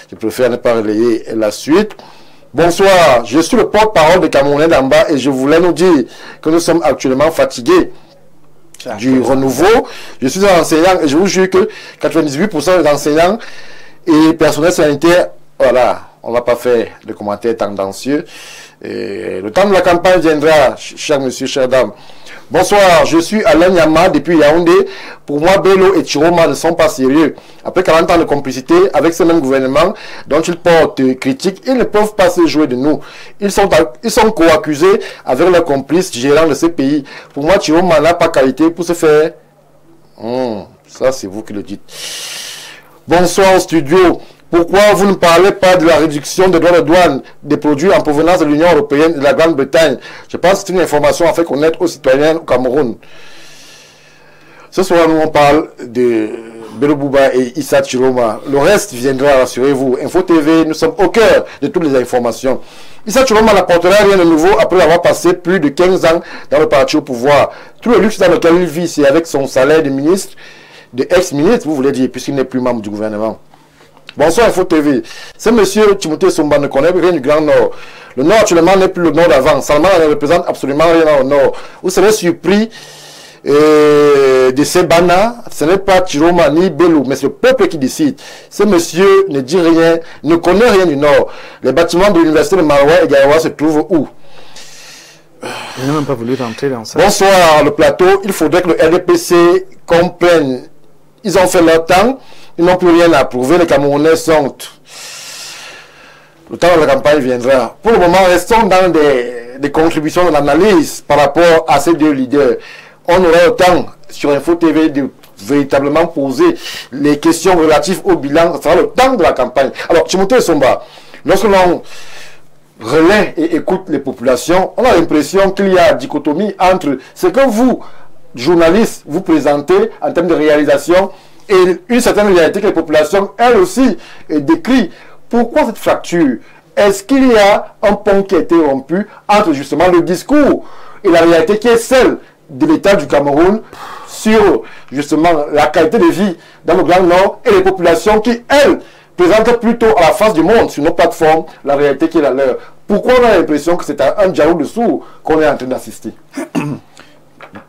Je préfère ne pas relayer la suite. Bonsoir, je suis le porte-parole des Camerounais d'en bas et je voulais nous dire que nous sommes actuellement fatigués du renouveau. Je suis un enseignant et je vous jure que 98% des enseignants et personnels sanitaires, voilà, on ne va pas faire de commentaires tendancieux. Et le temps de la campagne viendra, cher monsieur, chère dame. Bonsoir, je suis Alain Nyama depuis Yaoundé. Pour moi, Bello et Chiroma ne sont pas sérieux. Après 40 ans de complicité avec ce même gouvernement dont ils portent critique, ils ne peuvent pas se jouer de nous. Ils sont co-accusés avec leurs complices gérants de ce pays. Pour moi, Chiroma n'a pas qualité pour se faire... ça, c'est vous qui le dites. Bonsoir au studio. Pourquoi vous ne parlez pas de la réduction des droits de douane des produits en provenance de l'Union européenne et de la Grande-Bretagne? Je pense que c'est une information à faire connaître aux citoyens au Cameroun. Ce soir, nous on parle de Bello Bouba et Issa Chiroma. Le reste viendra, rassurez-vous. Info TV, nous sommes au cœur de toutes les informations. Issa Chiroma n'apportera rien de nouveau après avoir passé plus de 15 ans dans le parti au pouvoir. Tout le luxe dans lequel il vit, c'est avec son salaire de ministre, de ex-ministre, vous voulez dire, puisqu'il n'est plus membre du gouvernement. Bonsoir Info TV. Ce monsieur Timothée Somba ne connaît rien du Grand Nord. Le Nord actuellement n'est plus le Nord d'avant. Salman ne représente absolument rien dans le Nord. Vous serez surpris de ces banas. Ce n'est pas Chiroma ni Bello, mais c'est le peuple qui décide. Ce monsieur ne dit rien, ne connaît rien du Nord. Les bâtiments de l'université de Maroua et Gaïwa se trouvent où? Je n'ai même pas voulu rentrer dans ça. Bonsoir le plateau. Il faudrait que le RDPC comprenne. Ils ont fait leur temps. Ils n'ont plus rien à prouver. Les Camerounais sont... Le temps de la campagne viendra. Pour le moment, restons dans des contributions de l'analyse par rapport à ces deux leaders. On aura le temps sur Info TV de véritablement poser les questions relatives au bilan. Ça sera le temps de la campagne. Alors, Timothée Somba, lorsque l'on relaie et écoute les populations, on a l'impression qu'il y a dichotomie entre ce que vous, journalistes, vous présentez en termes de réalisation et une certaine réalité que les populations, elles aussi, décrivent. Pourquoi cette fracture? Est-ce qu'il y a un pont qui a été rompu entre justement le discours et la réalité qui est celle de l'État du Cameroun sur justement la qualité de vie dans le Grand Nord et les populations qui, elles, présentent plutôt à la face du monde sur nos plateformes la réalité qui est la leur? Pourquoi on a l'impression que c'est un dialogue de sourds qu'on est en train d'assister?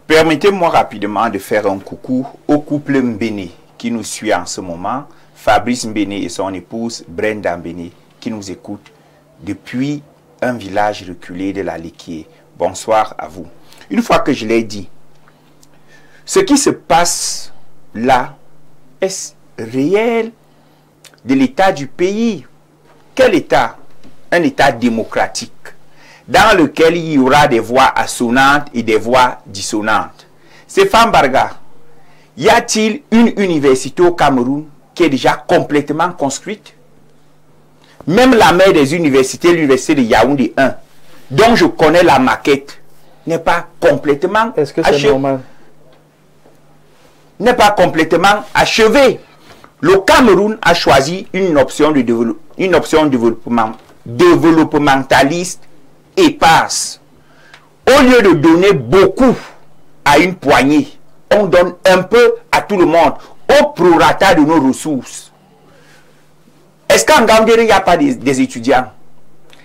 Permettez-moi rapidement de faire un coucou au couple Mbéné qui nous suit en ce moment, Fabrice Mbéné et son épouse Brenda Mbéné, qui nous écoutent depuis un village reculé de la Léquier. Bonsoir à vous. Une fois que je l'ai dit, ce qui se passe là est réel de l'état du pays. Quel état? Un état démocratique dans lequel il y aura des voix assonantes et des voix dissonantes. Stéphane Barga, y a-t-il une université au Cameroun qui est déjà complètement construite? Même la mère des universités, l'université de Yaoundé 1, dont je connais la maquette, n'est pas complètement Est-ce que c'est normal? N'est pas complètement achevée. Le Cameroun a choisi une option de développementaliste éparse. Au lieu de donner beaucoup à une poignée, on donne un peu à tout le monde, au prorata de nos ressources. Est-ce qu'en Gambéré, il n'y a pas des étudiants?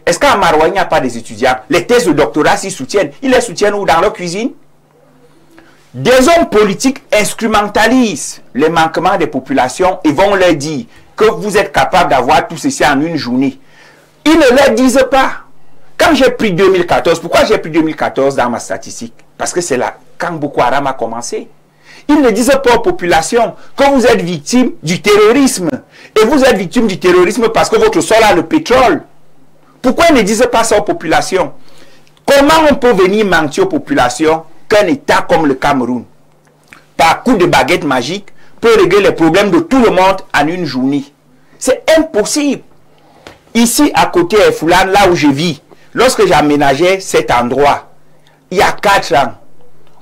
Est-ce qu'en Maroua, il n'y a pas des étudiants? Les thèses de doctorat s'y soutiennent. Ils les soutiennent où? Dans leur cuisine? Des hommes politiques instrumentalisent les manquements des populations et vont leur dire que vous êtes capable d'avoir tout ceci en une journée. Ils ne leur disent pas. Quand j'ai pris 2014, pourquoi j'ai pris 2014 dans ma statistique? Parce que c'est là quand Boko Haram a commencé. Ils ne disent pas aux populations que vous êtes victime du terrorisme. Et vous êtes victime du terrorisme parce que votre sol a le pétrole. Pourquoi ils ne disent pas ça aux populations? Comment on peut venir mentir aux populations qu'un État comme le Cameroun, par coup de baguette magique, peut régler les problèmes de tout le monde en une journée. C'est impossible. Ici, à côté à Foulan, là où je vis, lorsque j'aménageais cet endroit, il y a 4 ans,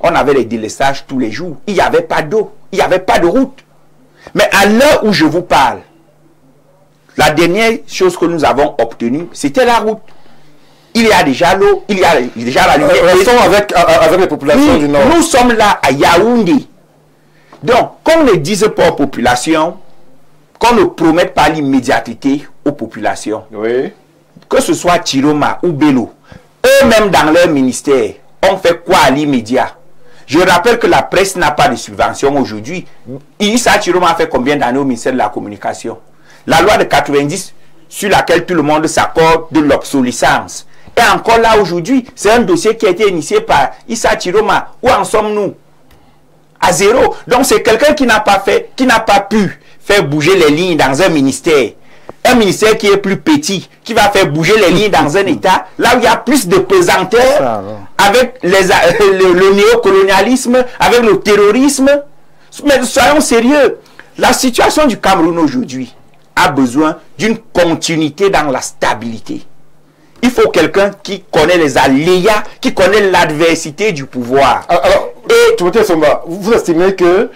on avait les délestages tous les jours. Il n'y avait pas d'eau, il n'y avait pas de route. Mais à l'heure où je vous parle, la dernière chose que nous avons obtenue, c'était la route. Il y a déjà l'eau, il y a déjà la lumière. Restons avec les populations du Nord. Nous sommes là à Yaoundé. Donc, qu'on ne dise pas aux populations, qu'on ne promette pas l'immédiateté aux populations. Oui. Que ce soit Chiroma ou Bello, eux-mêmes dans leur ministère, ont fait quoi à l'immédiat? Je rappelle que la presse n'a pas de subvention aujourd'hui. Issa Chiroma a fait combien d'années au ministère de la Communication? La loi de 90 sur laquelle tout le monde s'accorde de l'obsolescence. Et encore là aujourd'hui, c'est un dossier qui a été initié par Issa Chiroma. Où en sommes-nous? À zéro. Donc c'est quelqu'un qui n'a pas fait, qui n'a pas pu faire bouger les lignes dans un ministère. Un ministère qui est plus petit, qui va faire bouger les lignes dans un État, là où il y a plus de pesanteur, avec le néocolonialisme, avec le terrorisme. Mais soyons sérieux. La situation du Cameroun aujourd'hui a besoin d'une continuité dans la stabilité. Il faut quelqu'un qui connaît les aléas, qui connaît l'adversité du pouvoir. Alors, et Timothée Somba, vous estimez que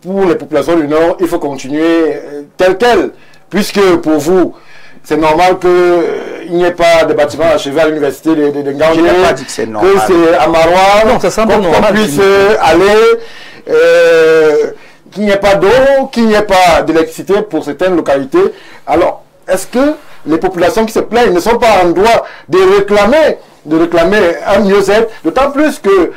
pour les populations du Nord, il faut continuer tel quel, puisque pour vous, c'est normal qu'il n'y ait pas de bâtiment achevé à l'université de Ngandé. Je n'ai pas dit que c'est normal. Que c'est à Marois, non, ça semble normal. Qu'on puisse aller, qu'il n'y ait pas d'eau, qu'il n'y ait pas d'électricité pour certaines localités. Alors, est-ce que les populations qui se plaignent ne sont pas en droit de réclamer un mieux-être, d'autant plus que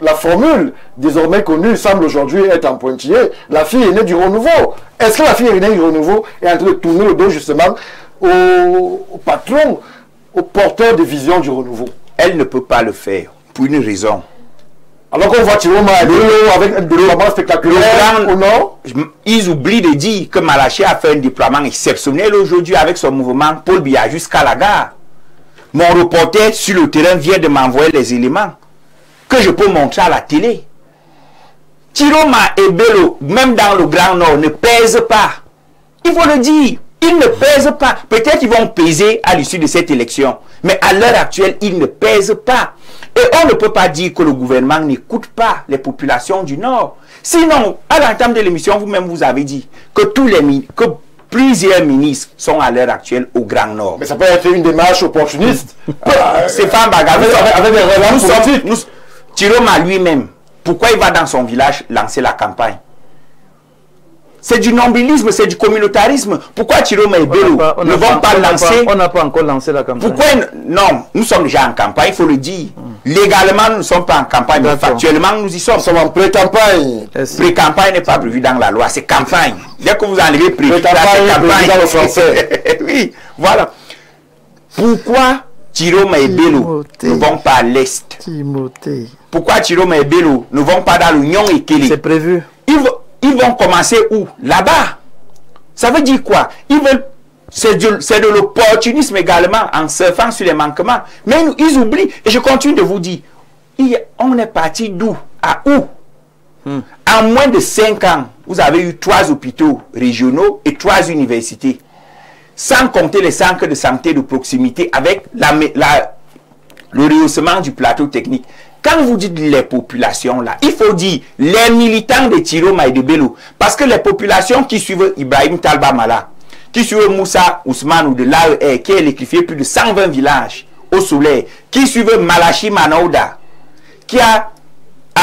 la formule désormais connue semble aujourd'hui être en pointillé. La fille aînée du renouveau. Est-ce que la fille aînée du renouveau est en train de tourner le dos justement au patron, au porteur de vision du renouveau? Elle ne peut pas le faire pour une raison. Alors qu'on voit Chiroma avec un déploiement spectaculaire au nord. Ils oublient de dire que Malachi a fait un déploiement exceptionnel aujourd'hui avec son mouvement Paul Biya jusqu'à la gare. Mon reporter sur le terrain vient de m'envoyer les éléments que je peux montrer à la télé. Chiroma et Bello, même dans le Grand Nord, ne pèsent pas. Il faut le dire. Ils ne pèsent pas. Peut-être qu'ils vont peser à l'issue de cette élection. Mais à l'heure actuelle, ils ne pèsent pas. Et on ne peut pas dire que le gouvernement n'écoute pas les populations du Nord. Sinon, à l'entame de l'émission, vous-même vous avez dit que plusieurs ministres sont à l'heure actuelle au Grand Nord. Mais ça peut être une démarche opportuniste. Stéphane Baga, avec des relents politiques. Chiroma lui-même, pourquoi il va dans son village lancer la campagne? C'est du nombrilisme, c'est du communautarisme. Pourquoi Chiroma et Bello ne vont pas lancer... On n'a pas encore lancé la campagne. Pourquoi non, nous sommes déjà en campagne, il faut le dire. Légalement, nous ne sommes pas en campagne, mais factuellement, nous y sommes. Nous sommes en pré-campagne. Pré-campagne n'est pas prévu dans la loi, c'est campagne. Dès que vous enlevez pré-campagne, c'est campagne. Dans le français. Oui, voilà. Pourquoi Chiroma et Bello ne vont pas à l'Est? Pourquoi Chiroma et Bello ne vont pas dans l'Union Ekele? C'est prévu. Ils vont commencer où? Là-bas. Ça veut dire quoi? C'est de l'opportunisme également en surfant sur les manquements. Mais ils oublient. Et je continue de vous dire, on est parti d'où? À où? En moins de 5 ans, vous avez eu 3 hôpitaux régionaux et 3 universités. Sans compter les centres de santé de proximité avec le rehaussement du plateau technique. Quand vous dites les populations là, il faut dire les militants de Chiroma et de Bello. Parce que les populations qui suivent Ibrahim Talba Mala, qui suivent Moussa Ousmane ou de l'AER, qui a électrifié plus de 120 villages au soleil, qui suivent Malachi Manouda, qui a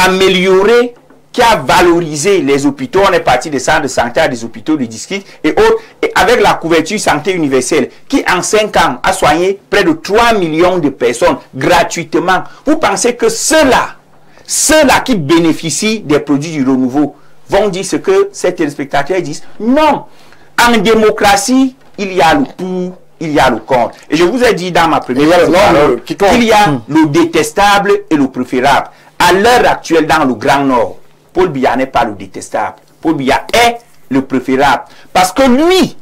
amélioré, qui a valorisé les hôpitaux. On est parti des centres de santé à des hôpitaux de district et autres, et avec la couverture santé universelle, qui en 5 ans a soigné près de 3 millions de personnes gratuitement. Vous pensez que ceux-là qui bénéficient des produits du renouveau vont dire ce que ces téléspectateurs disent? Non. En démocratie, il y a le pour, il y a le contre. Et je vous ai dit dans ma première parole qu'il y a le détestable et le préférable. À l'heure actuelle, dans le Grand Nord, Paul Biya n'est pas le détestable. Paul Biya est le préférable. Parce que lui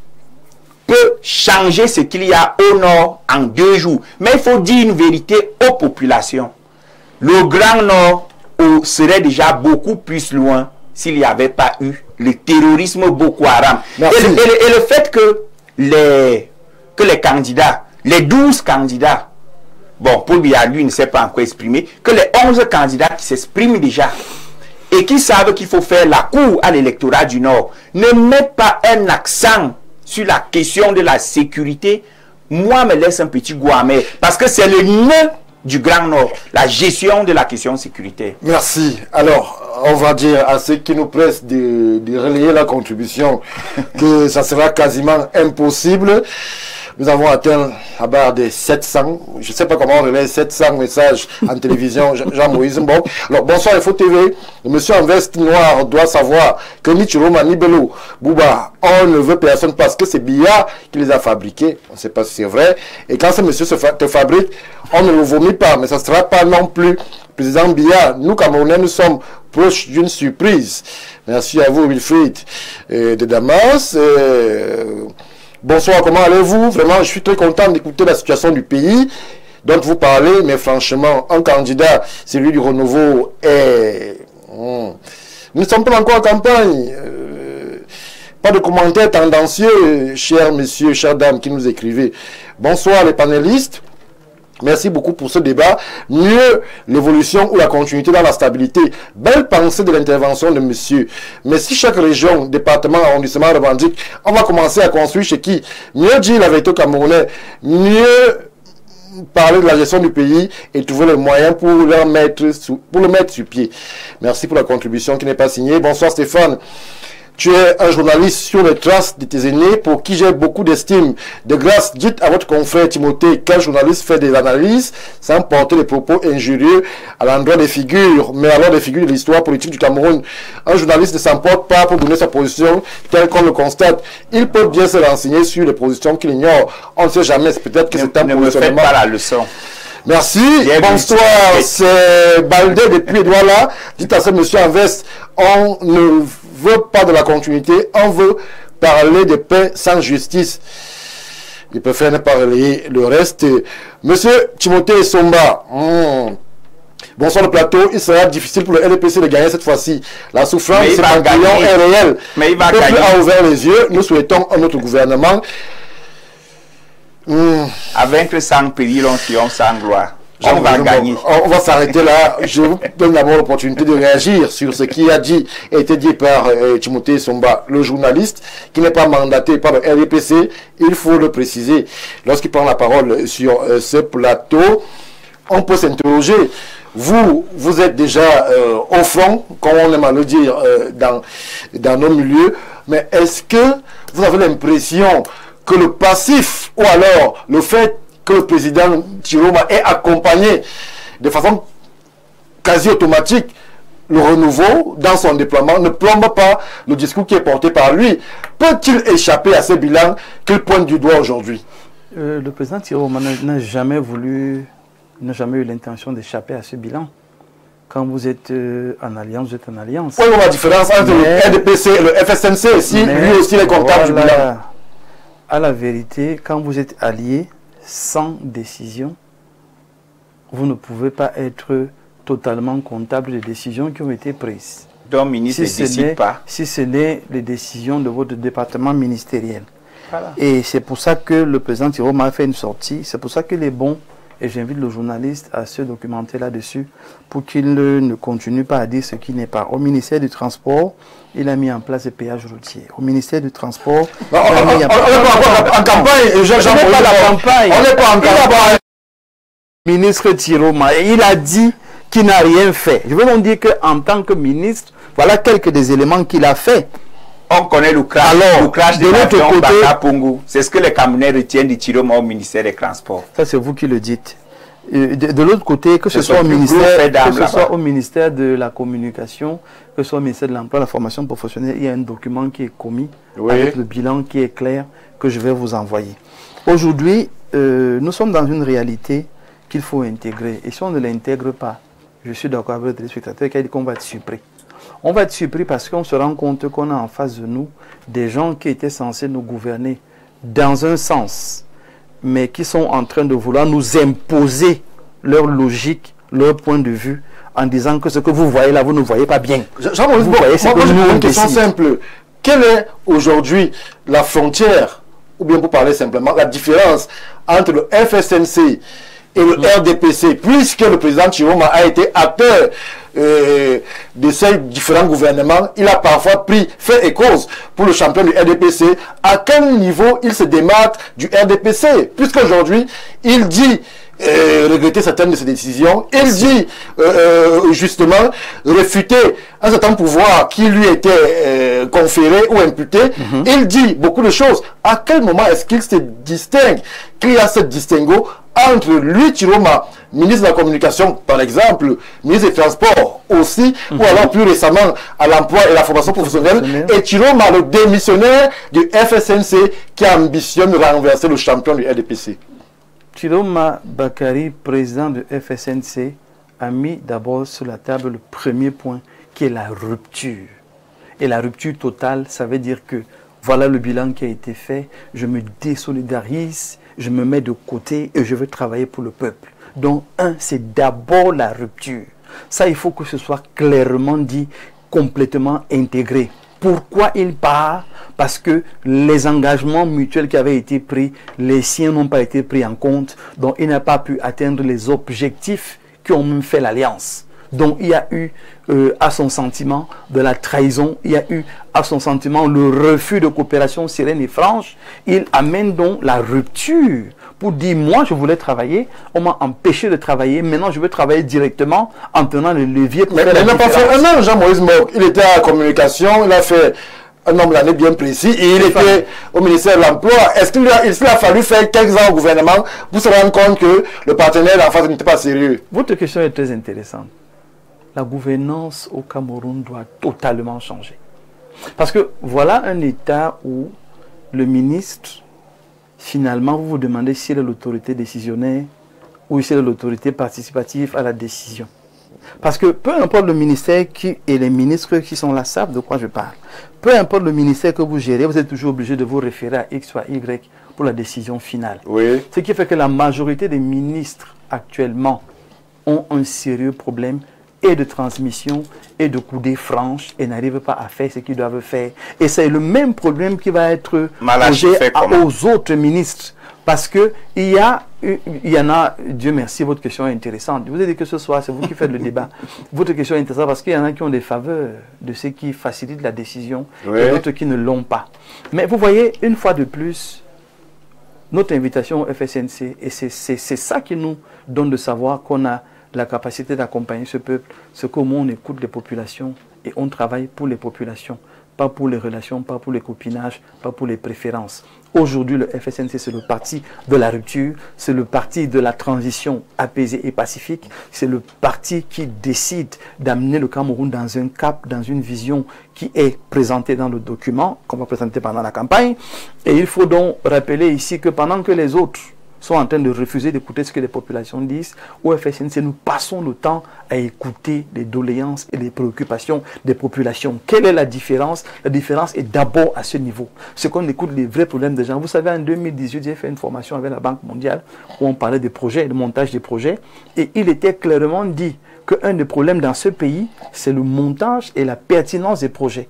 peut changer ce qu'il y a au Nord en 2 jours. Mais il faut dire une vérité aux populations. le Grand Nord serait déjà beaucoup plus loin s'il n'y avait pas eu le terrorisme Boko Haram. Et le fait que les candidats, les 12 candidats, bon, Paul Biya, lui, ne s'est pas encore exprimé, que les 11 candidats qui s'expriment déjà et qui savent qu'il faut faire la cour à l'électorat du Nord ne mettent pas un accent sur la question de la sécurité, moi, me laisse un petit goût amer. Parce que c'est le nœud du Grand Nord, la gestion de la question sécuritaire. Merci. Alors, on va dire à ceux qui nous pressent de relayer la contribution que ça sera quasiment impossible. Nous avons atteint la barre des 700. Je ne sais pas comment on relaie 700 messages en télévision. Jean-Moïse. Bon. Alors, bonsoir Info TV. Le monsieur en veste noire doit savoir que ni Chiroma ni Bello, Bouba, on ne veut personne parce que c'est Biya qui les a fabriqués. On ne sait pas si c'est vrai. Et quand ce monsieur te fabrique, on ne le vomit pas. Mais ça ne sera pas non plus président Biya. Nous, Camerounais, nous sommes proches d'une surprise. Merci à vous, Wilfried de Damas. Bonsoir, comment allez-vous? Vraiment, je suis très content d'écouter la situation du pays dont vous parlez, mais franchement, un candidat, celui du renouveau, est... Nous ne sommes pas encore en campagne. Pas de commentaires tendancieux, chers messieurs, chères dames qui nous écrivez. Bonsoir les panélistes. Merci beaucoup pour ce débat. Mieux l'évolution ou la continuité dans la stabilité. Belle pensée de l'intervention de monsieur. Mais si chaque région, département, arrondissement revendique, on va commencer à construire chez qui? Mieux dire la vérité aux Camerounais. Mieux parler de la gestion du pays et trouver les moyens pour le mettre sur pied. Merci pour la contribution qui n'est pas signée. Bonsoir Stéphane. Tu es un journaliste sur les traces de tes aînés pour qui j'ai beaucoup d'estime. De grâce, dites à votre confrère Timothée qu'un journaliste fait des analyses sans porter des propos injurieux à l'endroit des figures, mais alors des figures de l'histoire politique du Cameroun. Un journaliste ne s'emporte pas pour donner sa position telle qu'on le constate. Il peut bien se renseigner sur les positions qu'il ignore. On ne sait jamais, c'est peut-être que c'est un positionnement. Ne me faites pas la leçon. Merci. Bonsoir, c'est Baldé depuis Douala. Dites à ce monsieur en veste, on ne veut pas de la continuité, on veut parler de paix sans justice. Il préfère ne pas relayer le reste. Monsieur Timothée Somba, bonsoir le plateau. Il sera difficile pour le LPC de gagner cette fois-ci. La souffrance de Pantillon est réelle. Mais il va gagner. Le peuple a ouvert les yeux. Nous souhaitons un autre gouvernement. À vaincre sans péril, on triomphe sans gloire. On va gagner. On va s'arrêter là. Je vous donne d'abord l'opportunité de réagir sur ce qui a été dit par Timothée Somba, le journaliste, qui n'est pas mandaté par le RDPC. Il faut le préciser. Lorsqu'il prend la parole sur ce plateau, on peut s'interroger. Vous êtes déjà au front, comme on aime à le dire dans nos milieux, mais est-ce que vous avez l'impression que le passif, ou alors le fait que le président Chiroma ait accompagné de façon quasi automatique le renouveau dans son déploiement, ne plombe pas le discours qui est porté par lui? Peut-il échapper à ce bilan qu'il pointe du doigt aujourd'hui? Le président Chiroma n'a jamais eu l'intention d'échapper à ce bilan. Quand vous êtes en alliance, vous êtes en alliance. Quelle est la différence entre le RDPC et le FSNC si lui aussi est comptable du bilan? À la vérité, quand vous êtes alliés sans décision, vous ne pouvez pas être totalement comptable des décisions qui ont été prises. Donc, le ministre ne décide pas. Si ce n'est les décisions de votre département ministériel. Voilà. Et c'est pour ça que le président Chiroma a fait une sortie. C'est pour ça qu'il est bon, et j'invite le journaliste à se documenter là-dessus, pour qu'il ne continue pas à dire ce qui n'est pas. Au ministère du Transport, il a mis en place des péages routiers. Au ministère du Transport, on n'est pas en campagne. On n'est pas en campagne. Ministre Chiroma, il a dit qu'il n'a rien fait. Je veux donc dire qu'en tant que ministre, voilà quelques des éléments qu'il a fait. On connaît le crash de l'avion Baka-Pungu. C'est ce que les Camerounais retiennent du Chiroma au ministère des Transports. Ça, c'est vous qui le dites. De l'autre côté, que ce soit au ministère de la Communication, que ce soit au ministère de l'Emploi, la formation professionnelle, il y a un document qui est commis avec le bilan qui est clair que je vais vous envoyer. Aujourd'hui, nous sommes dans une réalité qu'il faut intégrer. Et si on ne l'intègre pas, je suis d'accord avec le téléspectateur qui a dit qu'on va être surpris. On va être surpris parce qu'on se rend compte qu'on a en face de nous des gens qui étaient censés nous gouverner dans un sens, mais qui sont en train de vouloir nous imposer leur logique leur point de vue en disant que ce que vous voyez là, vous ne voyez pas bien. Jean-Maurice, moi j'ai une question simple. Quelle est aujourd'hui la frontière, ou bien pour parler simplement, la différence entre le FSNC et le RDPC, puisque le président Chiroma a été acteur de ces différents gouvernements, il a parfois pris fait et cause pour le champion du RDPC. À quel niveau il se démarque du RDPC, puisqu'aujourd'hui il dit regretter certaines de ses décisions, il dit justement réfuter un certain pouvoir qui lui était conféré ou imputé, il dit beaucoup de choses. À quel moment est-ce qu'il se distingue, qu'il y a ce distinguo entre lui, Chiroma, ministre de la Communication, par exemple, ministre des Transports aussi, ou alors plus récemment à l'emploi et la formation professionnelle, et Chiroma, le démissionnaire du FSNC qui ambitionne de renverser le champion du RDPC. Chiroma Bakary, président de FSNC, a mis d'abord sur la table le premier point qui est la rupture. Et la rupture totale, ça veut dire que voilà le bilan qui a été fait, je me désolidarise, je me mets de côté et je veux travailler pour le peuple. Donc, c'est d'abord la rupture. Ça, il faut que ce soit clairement dit, complètement intégré. Pourquoi il part? Parce que les engagements mutuels qui avaient été pris, les siens n'ont pas été pris en compte, donc il n'a pas pu atteindre les objectifs qui ont même fait l'alliance. Donc il y a eu à son sentiment de la trahison, il y a eu à son sentiment le refus de coopération sereine et franche. Il amène donc la rupture pour dire moi je voulais travailler, on m'a empêché de travailler, maintenant je veux travailler directement en tenant le levier pour faire la différence. Mais il n'a pas fait un an, Jean-Maurice Mok, il était à la communication, il a fait un nombre d'années bien précis et il était au ministère de l'Emploi. Est-ce qu'il a fallu faire quelques ans au gouvernement pour se rendre compte que le partenaire en face n'était pas sérieux? Votre question est très intéressante. La gouvernance au Cameroun doit totalement changer. Parce que voilà un état où le ministre, finalement, vous vous demandez s'il est l'autorité décisionnaire ou s'il est l'autorité participative à la décision. Parce que peu importe le ministère et les ministres qui sont là savent de quoi je parle. Peu importe le ministère que vous gérez, vous êtes toujours obligé de vous référer à X ou à Y pour la décision finale. Oui. Ce qui fait que la majorité des ministres actuellement ont un sérieux problème et de transmission et de coudées franches et n'arrivent pas à faire ce qu'ils doivent faire. Et c'est le même problème qui va être posé aux autres ministres. Parce que il y en a, Dieu merci, votre question est intéressante. Vous avez dit que ce soir, c'est vous qui faites le débat. Votre question est intéressante parce qu'il y en a qui ont des faveurs de ceux qui facilitent la décision et d'autres qui ne l'ont pas. Mais vous voyez, une fois de plus, notre invitation au FSNC, et c'est ça qui nous donne de savoir qu'on a la capacité d'accompagner ce peuple, c'est qu'au moins on écoute les populations et on travaille pour les populations, pas pour les relations, pas pour les copinages, pas pour les préférences. Aujourd'hui, le FSNC, c'est le parti de la rupture, c'est le parti de la transition apaisée et pacifique, c'est le parti qui décide d'amener le Cameroun dans un cap, dans une vision qui est présentée dans le document qu'on va présenter pendant la campagne. Et il faut donc rappeler ici que pendant que les autres sont en train de refuser d'écouter ce que les populations disent, au FSNC, nous passons le temps à écouter les doléances et les préoccupations des populations. Quelle est la différence? La différence est d'abord à ce niveau. C'est qu'on écoute les vrais problèmes des gens. Vous savez, en 2018, j'ai fait une formation avec la Banque mondiale où on parlait des projets, du montage des projets, et il était clairement dit qu'un des problèmes dans ce pays, c'est le montage et la pertinence des projets.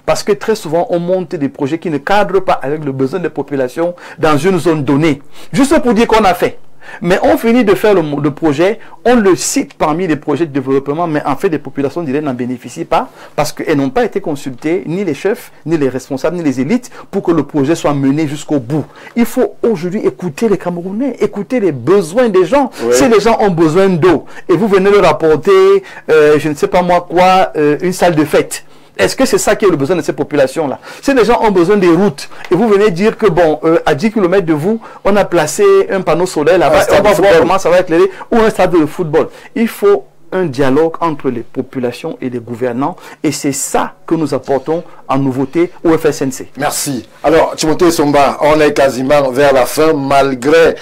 Parce que très souvent, on monte des projets qui ne cadrent pas avec le besoin des populations dans une zone donnée. Juste pour dire qu'on a fait. Mais on finit de faire le projet, on le cite parmi les projets de développement, mais en fait, les populations directes n'en bénéficient pas parce qu'elles n'ont pas été consultées, ni les chefs, ni les responsables, ni les élites, pour que le projet soit mené jusqu'au bout. Il faut aujourd'hui écouter les Camerounais, écouter les besoins des gens. Oui. Si les gens ont besoin d'eau, et vous venez leur apporter, je ne sais pas moi quoi, une salle de fête, est-ce que c'est ça qui est le besoin de ces populations-là? Si les gens ont besoin des routes, et vous venez dire que, bon, à 10 km de vous, on a placé un panneau solaire là-bas, on va voir comment ça va éclairer, ou un stade de football. Il faut un dialogue entre les populations et les gouvernants, et c'est ça que nous apportons en nouveauté au FSNC. Merci. Alors, Timothée Somba, on est quasiment vers la fin, malgré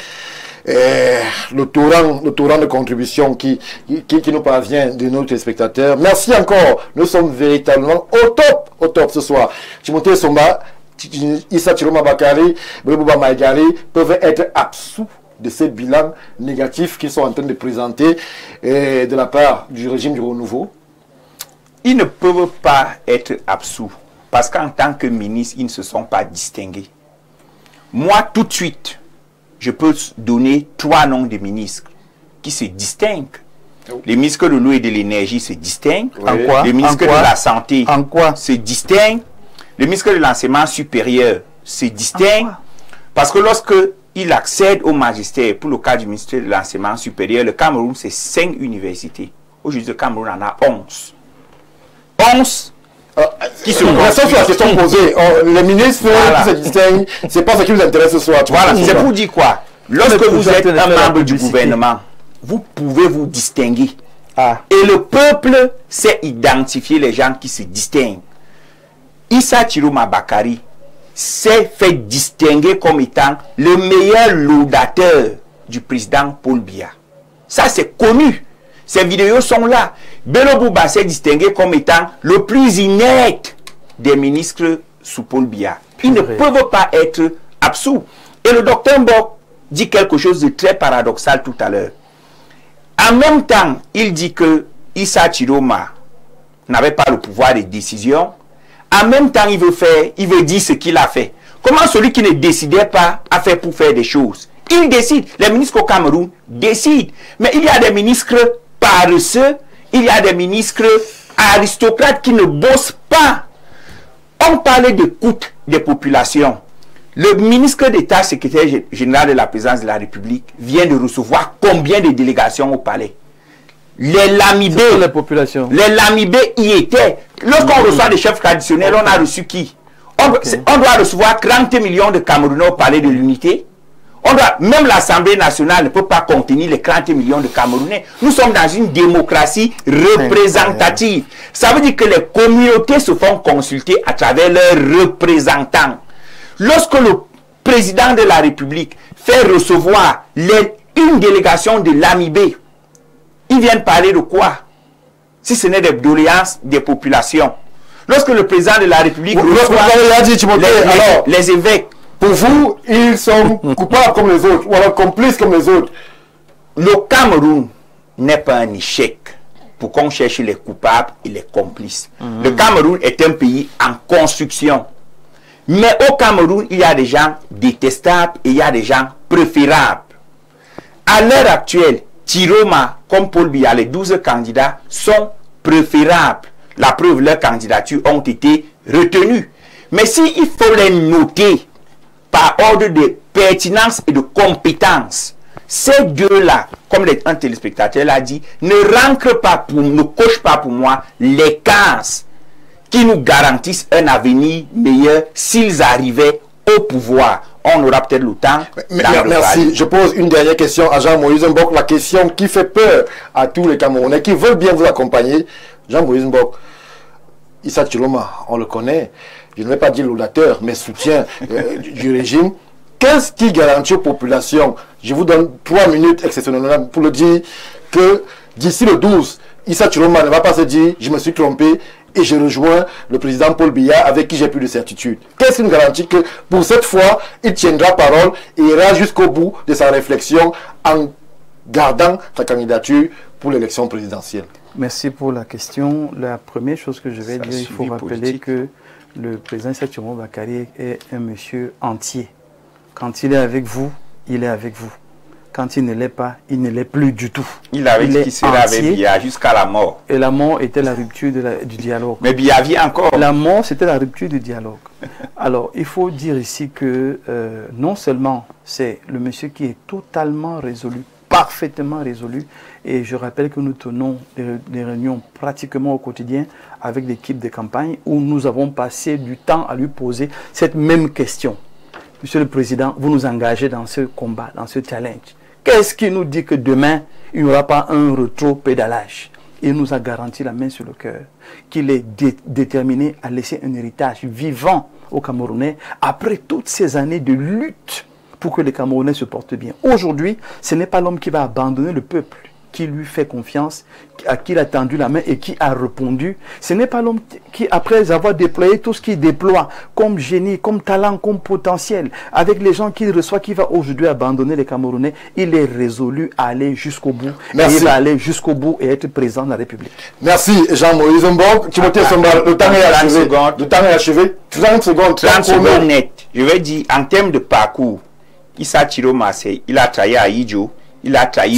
le torrent de contribution qui nous parvient de nos téléspectateurs. Merci encore. Nous sommes véritablement au top ce soir. Timothée Somba, Issa Chiroma Bakary, Brebouba Maïgari peuvent être absous de ces bilans négatifs qu'ils sont en train de présenter de la part du régime du renouveau? Ils ne peuvent pas être absous parce qu'en tant que ministre, ils ne se sont pas distingués. Moi, tout de suite, je peux donner 3 noms de ministres qui se distinguent. Les ministres de l'eau et de l'énergie se distinguent. En quoi? Les ministres de la santé se distinguent. Les ministres de l'enseignement supérieur se distinguent. Parce que lorsque il accède au magistère, pour le cas du ministère de l'enseignement supérieur, le Cameroun, c'est 5 universités. Aujourd'hui, le Cameroun en a 11. 11 qui se sur la question posée. Les ministres qui se distinguent, c'est pas ce qui vous intéresse ce soir. Voilà, c'est pour dire quoi? Lorsque vous êtes un membre du gouvernement, vous pouvez vous distinguer. Et le peuple sait identifier les gens qui se distinguent. Issa Chiroma Bakari s'est fait distinguer comme étant le meilleur laudateur du président Paul Biya. Ça, c'est connu. Ces vidéos sont là. Bello Bouba s'est distingué comme étant le plus inerte des ministres sous Paul Biya. Ils ne peuvent pas être absous. Et le docteur Mbok dit quelque chose de très paradoxal tout à l'heure. En même temps, il dit que Issa Chiroma n'avait pas le pouvoir de décision. En même temps, il veut dire ce qu'il a fait. Comment celui qui ne décidait pas a fait pour faire des choses? Il décide. Les ministres au Cameroun décident. Mais il y a des ministres paresseux, il y a des ministres aristocrates qui ne bossent pas. On parlait de coût des populations. Le ministre d'État, secrétaire général de la présidence de la République, vient de recevoir combien de délégations au palais? Les Lamibés, les Lamibés y étaient. Lorsqu'on reçoit des chefs traditionnels, on a reçu qui? On doit recevoir 30 millions de Camerounais au palais de l'unité. Même l'Assemblée nationale ne peut pas contenir les 30 millions de Camerounais. Nous sommes dans une démocratie représentative. Ça veut dire que les communautés se font consulter à travers leurs représentants. Lorsque le président de la République fait recevoir une délégation de l'AMIB, ils viennent parler de quoi? Si ce n'est des doléances des populations. Lorsque le président de la République reçoit les évêques, pour vous, ils sont coupables comme les autres, ou alors complices comme les autres. Le Cameroun n'est pas un échec pour qu'on cherche les coupables et les complices. Le Cameroun est un pays en construction. Mais au Cameroun, il y a des gens détestables et il y a des gens préférables. À l'heure actuelle, Chiroma, comme Paul Biya, les 12 candidats sont préférables. La preuve, leurs candidatures ont été retenues. Mais s'il faut les noter par ordre de pertinence et de compétence, ces deux-là, comme un téléspectateur l'a dit, ne cochent pas pour moi les cases qui nous garantissent un avenir meilleur s'ils arrivaient au pouvoir. On aura peut-être le temps. Merci. Je pose une dernière question à Jean-Moïse Mbok. La question qui fait peur à tous les Camerounais qui veulent bien vous accompagner. Jean-Moïse Mbok, Issa Chiroma, on le connaît. Je ne vais pas dire laudateur, mais soutien du régime. Qu'est-ce qui garantit aux populations? Je vous donne 3 minutes exceptionnellement pour le dire que d'ici le 12, Issa Chiroma ne va pas se dire « je me suis trompé » et je rejoins le président Paul Biya avec qui j'ai plus de certitude. Qu'est-ce qui nous garantit que pour cette fois, il tiendra parole et ira jusqu'au bout de sa réflexion en gardant sa candidature pour l'élection présidentielle? Merci pour la question. La première chose que je vais dire, il faut rappeler que le président Issa Chiroma Bakari est un monsieur entier. Quand il est avec vous, il est avec vous. Quand il ne l'est pas, il ne l'est plus du tout. Il avait dit qu'il serait avec Biya jusqu'à la mort. Et la mort était la rupture du dialogue. Mais Biya vit encore. La mort, c'était la rupture du dialogue. Alors, il faut dire ici que non seulement c'est le monsieur qui est totalement résolu, parfaitement résolu, et je rappelle que nous tenons des réunions pratiquement au quotidien avec l'équipe de campagne où nous avons passé du temps à lui poser cette même question. Monsieur le Président, vous nous engagez dans ce combat, dans ce challenge. Qu'est-ce qui nous dit que demain, il n'y aura pas un rétro-pédalage? Il nous a garanti la main sur le cœur qu'il est déterminé à laisser un héritage vivant aux Camerounais après toutes ces années de lutte pour que les Camerounais se portent bien. Aujourd'hui, ce n'est pas l'homme qui va abandonner le peuple qui lui fait confiance, à qui il a tendu la main et qui a répondu. Ce n'est pas l'homme qui, après avoir déployé tout ce qu'il déploie comme génie, comme talent, comme potentiel, avec les gens qu'il reçoit, qui va aujourd'hui abandonner les Camerounais, il est résolu à aller jusqu'au bout. Merci. Et il va aller jusqu'au bout et être président de la République. Merci Jean-Moïse Mbok. Timothée Somba, le temps est achevé. Le temps est achevé. 30 secondes. 30 secondes net. Je vais dire, en termes de parcours, Issa Thilo Marseille, il a trahi à Idjo, il a trahi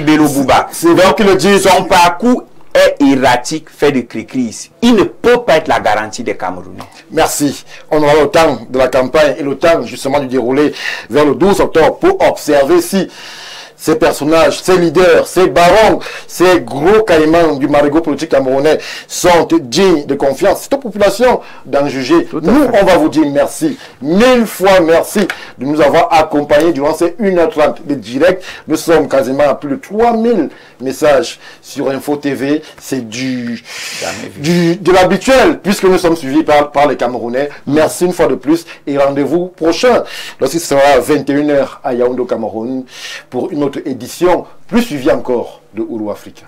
Bello Bouba. C'est vous qui le dites. Son parcours est erratique, fait de cri-crise. Il ne peut pas être la garantie des Camerounais. Merci. On aura le temps de la campagne et le temps justement du déroulé vers le 12 octobre pour observer si ces personnages, ces leaders, ces barons, ces gros caïmans du marigot politique camerounais sont dignes de confiance. C'est aux populations d'en juger. Nous, on va vous dire merci. 1000 fois merci de nous avoir accompagnés durant ces 1h30 de direct. Nous sommes quasiment à plus de 3000 messages sur Info TV. C'est de l'habituel puisque nous sommes suivis par les Camerounais. Merci une fois de plus et rendez-vous prochain lorsqu'il sera 21h à Yaoundé au Cameroun pour une autre édition plus suivie encore de Ouro Africa.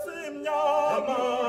Simnyama